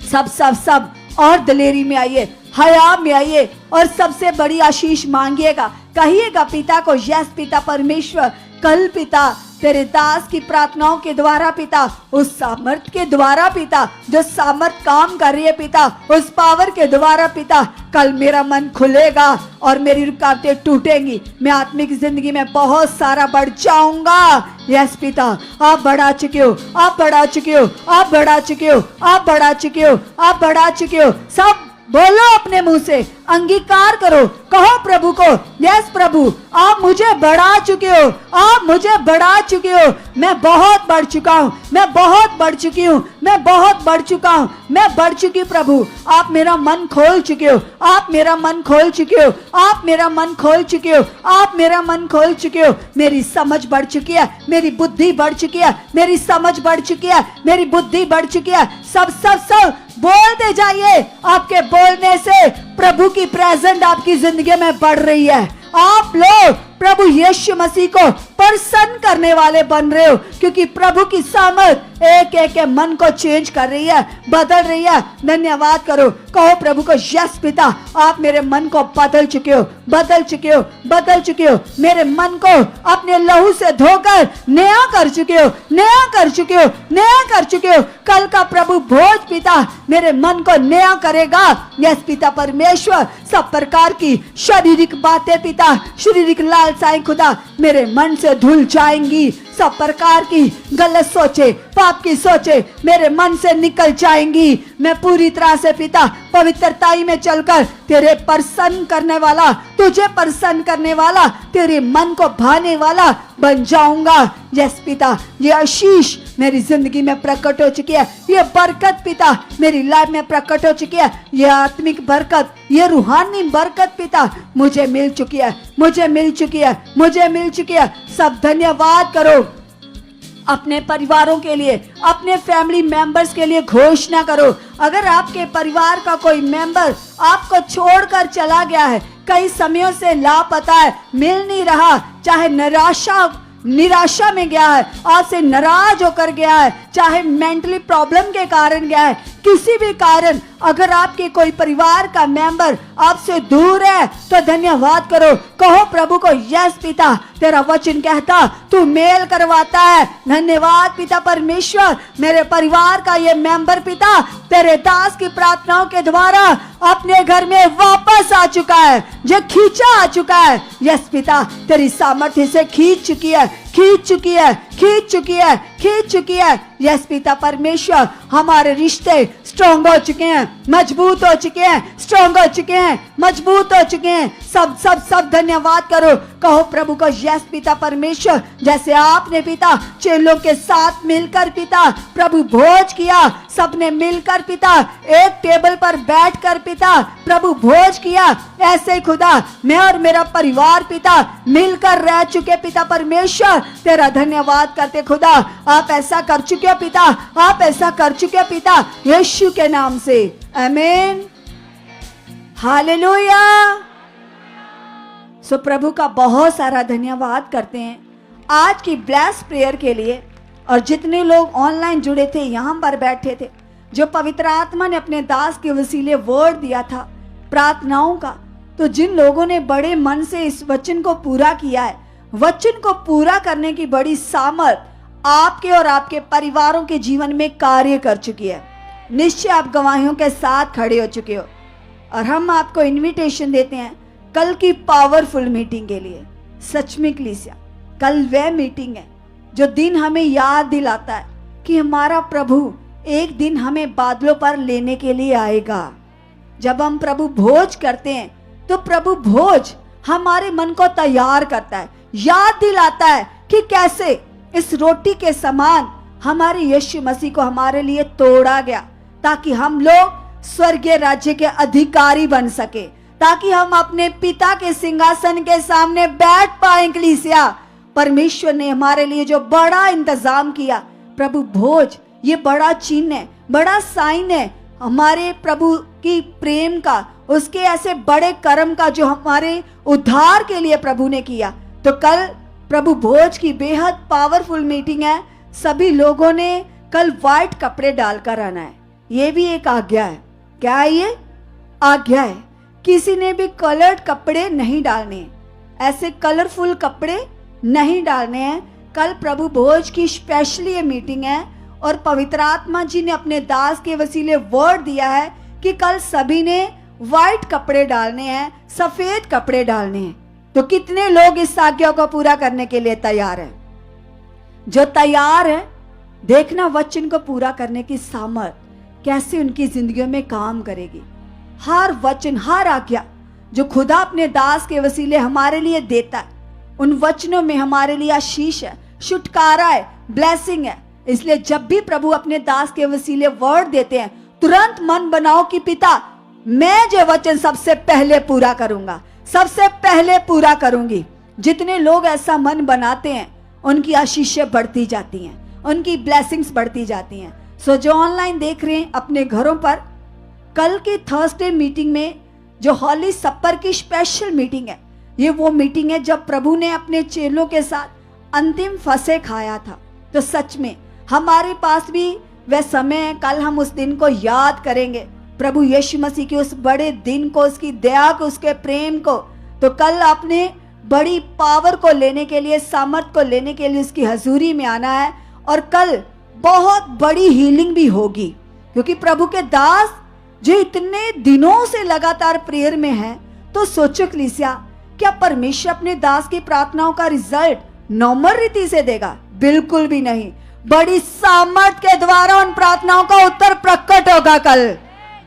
सब सब सब और दिलेरी में आइए, हया में आइए और सबसे बड़ी आशीष मांगिएगा। कहिएगा पिता को, यस पिता परमेश्वर, कल पिता तेरे दास की प्रार्थनाओं के द्वारा पिता, उस सामर्थ के द्वारा पिता, जो सामर्थ काम कर रही है पिता, उस पावर के द्वारा पिता, कल मेरा मन खुलेगा और मेरी रुकावटें टूटेंगी, मैं आत्मिक जिंदगी में बहुत सारा बढ़ जाऊंगा। यस पिता, आप बढ़ा चुके हो, आप बढ़ा चुके हो, आप बढ़ा चुके हो, आप बढ़ा चुके हो, आप बढ़ा चुके हो। सब बोलो अपने मुंह से, अंगीकार करो, कहो प्रभु को, यस प्रभु, आप मुझे बढ़ा चुके हो, आप मुझे बढ़ा चुके हो, मैं बहुत बढ़ चुका हूँ, मैं बहुत बढ़ चुकी हूँ, मैं बहुत बढ़ चुका हूँ, मैं बढ़ चुकी प्रभु, आप मेरा मन खोल चुके हो, आप मेरा मन खोल चुके हो, आप मेरा मन खोल चुके हो, आप मेरा मन खोल चुके हो। मेरी समझ बढ़ चुकी है, मेरी बुद्धि बढ़ चुकी है, मेरी समझ बढ़ चुकी है, मेरी बुद्धि बढ़ चुकी है। सब सब सब बोलते जाइए, आपके बोलने से प्रभु की प्रेजेंट आपकी जिंदगी में बढ़ रही है। आप लोग प्रभु यीशु मसीह को प्रसन्न करने वाले बन रहे हो, क्योंकि प्रभु की सामर्थ एक एक के मन को चेंज कर रही है, बदल रही है। धन्यवाद करो, कहो प्रभु को, यस पिता, आप मेरे मन को बदल चुके हो, बदल चुके हो, बदल चुके हो, मेरे मन को अपने लहू से धोकर नया कर चुके हो, नया कर चुके हो, नया कर चुके हो। कल का प्रभु भोज पिता मेरे मन को नया करेगा। यस पिता परमेश्वर, सब प्रकार की शारीरिक बातें पिता, शारीरिक लालसाएं खुदा मेरे मन से धुल जाएंगी। सब प्रकार की गलत सोचे, पाप की सोचे मेरे मन से निकल जाएंगी। मैं पूरी तरह से पिता पवित्रताई में चलकर तेरे प्रसन्न करने वाला, तुझे प्रसन्न करने वाला, तेरे मन को भाने वाला बन जाऊंगा। यस पिता, ये आशीष मेरी जिंदगी में प्रकट हो चुकी है, ये बरकत पिता मेरी लाइफ में प्रकट हो चुकी है, ये आत्मिक बरकत, ये रूहानी बरकत पिता मुझे मिल चुकी है, मुझे मिल चुकी है, मुझे मिल चुकी है। सब धन्यवाद करो अपने परिवारों के लिए, अपने फैमिली मेंबर्स के लिए घोषणा करो। अगर आपके परिवार का कोई मेंबर आपको छोड़कर चला गया है, कई समयों से लापता है, मिल नहीं रहा, चाहे निराशा में गया है, आपसे नाराज होकर गया है, चाहे मेंटली प्रॉब्लम के कारण गया है, किसी भी कारण अगर आपके कोई परिवार का मेंबर आपसे दूर है, तो धन्यवाद करो, कहो प्रभु को, यस पिता, तेरा वचन कहता तू मेल करवाता है। धन्यवाद पिता परमेश्वर, मेरे परिवार का ये मेंबर पिता तेरे दास की प्रार्थनाओं के द्वारा अपने घर में वापस आ चुका है, जो खींचा आ चुका है। यस पिता, तेरी सामर्थ्य से खींच चुकी है, खींच चुकी है, खींच चुकी है, खींच चुकी है। यस पिता परमेश्वर, हमारे रिश्ते स्ट्रॉन्ग हो चुके हैं, मजबूत हो चुके हैं, स्ट्रॉन्ग हो चुके हैं, मजबूत हो चुके हैं। सब सब सब धन्यवाद करो, कहो प्रभु को, यस पिता परमेश्वर, जैसे आपने पिता चेलों के साथ मिलकर पिता प्रभु भोज किया, सबने मिलकर पिता एक टेबल पर बैठकर पिता प्रभु भोज किया, ऐसे खुदा मैं और मेरा परिवार पिता मिलकर रह चुके पिता परमेश्वर, तेरा धन्यवाद करते खुदा। आप ऐसा कर चुके हो पिता, आप ऐसा कर चुके हो पिता, यीशु के नाम से, आमीन, हालेलुया। सो प्रभु का बहुत सारा धन्यवाद करते हैं आज की ब्लेस प्रेयर के लिए। और जितने लोग ऑनलाइन जुड़े थे, यहाँ पर बैठे थे, जो पवित्र आत्मा ने अपने दास के वसीले वर्ड दिया था प्रार्थनाओं का, तो जिन लोगों ने बड़े मन से इस वचन को पूरा किया है, वचन को पूरा करने की बड़ी सामर्थ आपके और आपके परिवारों के जीवन में कार्य कर चुकी है। निश्चय आप गवाहियों के साथ खड़े हो चुके हो और हम आपको इनविटेशन देते हैं कल की पावरफुल मीटिंग के लिए। सच में कलीसिया, कल वह मीटिंग है जो दिन हमें याद दिलाता है कि हमारा प्रभु एक दिन हमें बादलों पर लेने के लिए आएगा। जब हम प्रभु भोज करते हैं तो प्रभु भोज हमारे मन को तैयार करता है, याद दिलाता है कि कैसे इस रोटी के समान हमारे यीशु मसीह को हमारे लिए तोड़ा गया ताकि हम लोग स्वर्गीय राज्य के अधिकारी बन सके, ताकि हम अपने पिता के सिंहासन के सामने बैठ पाए। कलीसिया, परमेश्वर ने हमारे लिए जो बड़ा इंतजाम किया, प्रभु भोज, ये बड़ा चिन्ह है, बड़ा साइन है हमारे प्रभु की प्रेम का, उसके ऐसे बड़े कर्म का जो हमारे उद्धार के लिए प्रभु ने किया। तो कल प्रभु भोज की बेहद पावरफुल मीटिंग है। सभी लोगों ने कल व्हाइट कपड़े डालकर आना है। ये भी एक आज्ञा है। क्या है ये? आज्ञा है। किसी ने भी कलर्ड कपड़े नहीं डालने, ऐसे कलरफुल कपड़े नहीं डालने हैं। कल प्रभु भोज की स्पेशली ये मीटिंग है और पवित्र आत्मा जी ने अपने दास के वसीले वर्ड दिया है कि कल सभी ने व्हाइट कपड़े डालने हैं, सफेद कपड़े डालने हैं। तो कितने लोग इस आज्ञा को पूरा करने के लिए तैयार हैं? जो तैयार है, देखना वचन को पूरा करने की सामर्थ कैसे उनकी जिंदगियों में काम करेगी। हर वचन, हर आज्ञा जो खुदा अपने दास के वसीले हमारे लिए देता है, उन वचनों में हमारे लिए आशीष है, छुटकारा है, ब्लेसिंग है। इसलिए जब भी प्रभु अपने दास के वसीले वर्ड देते हैं, तुरंत मन बनाओ कि पिता, मैं जो वचन सबसे पहले पूरा करूंगा, सबसे पहले पूरा करूंगी। जितने लोग ऐसा मन बनाते हैं, उनकी आशीषें बढ़ती जाती हैं, उनकी ब्लेसिंग्स बढ़ती जाती हैं। सो जो ऑनलाइन देख रहे हैं अपने घरों पर, कल की थर्सडे मीटिंग में जो हॉली सपर की स्पेशल मीटिंग है, ये वो मीटिंग है जब प्रभु ने अपने चेलों के साथ अंतिम फसह खाया था। तो सच में हमारे पास भी वह समय है। कल हम उस दिन को याद करेंगे, प्रभु यीशु मसीह के उस बड़े दिन को, उसकी दया को, उसके प्रेम को। तो कल अपने बड़ी पावर को लेने के लिए, सामर्थ को लेने के लिए उसकी हजूरी में आना है। और कल बहुत बड़ी हीलिंग भी होगी, क्योंकि प्रभु के दास जो इतने दिनों से लगातार प्रेयर में है। तो सोचो कलीसिया, क्या परमेश्वर अपने दास की प्रार्थनाओं का रिजल्ट नॉर्मल रीति से देगा? बिल्कुल भी नहीं। बड़ी सामर्थ के द्वारा उन प्रार्थनाओं का उत्तर प्रकट होगा कल।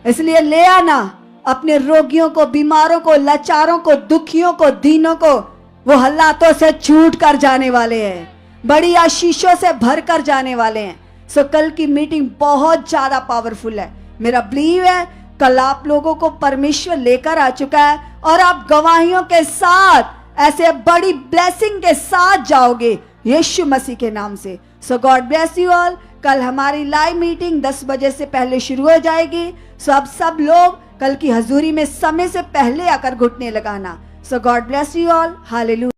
इसलिए ले आना अपने रोगियों को, बीमारों को, लाचारों को, दुखियों को, दीनों को। वो हालातों से छूट कर जाने वाले हैं, बड़ी आशीषों से भर कर जाने वाले हैं। सो कल की मीटिंग बहुत ज्यादा पावरफुल है। मेरा बिलीव है कल आप लोगों को परमेश्वर लेकर आ चुका है और आप गवाहियों के साथ ऐसे बड़ी ब्लेसिंग के साथ जाओगे यीशु मसीह के नाम से। सो गॉड ब्लेस यू ऑल। कल हमारी लाइव मीटिंग 10 बजे से पहले शुरू हो जाएगी। सो अब सब लोग कल की हजूरी में समय से पहले आकर घुटने लगाना। So God bless you all. Hallelujah.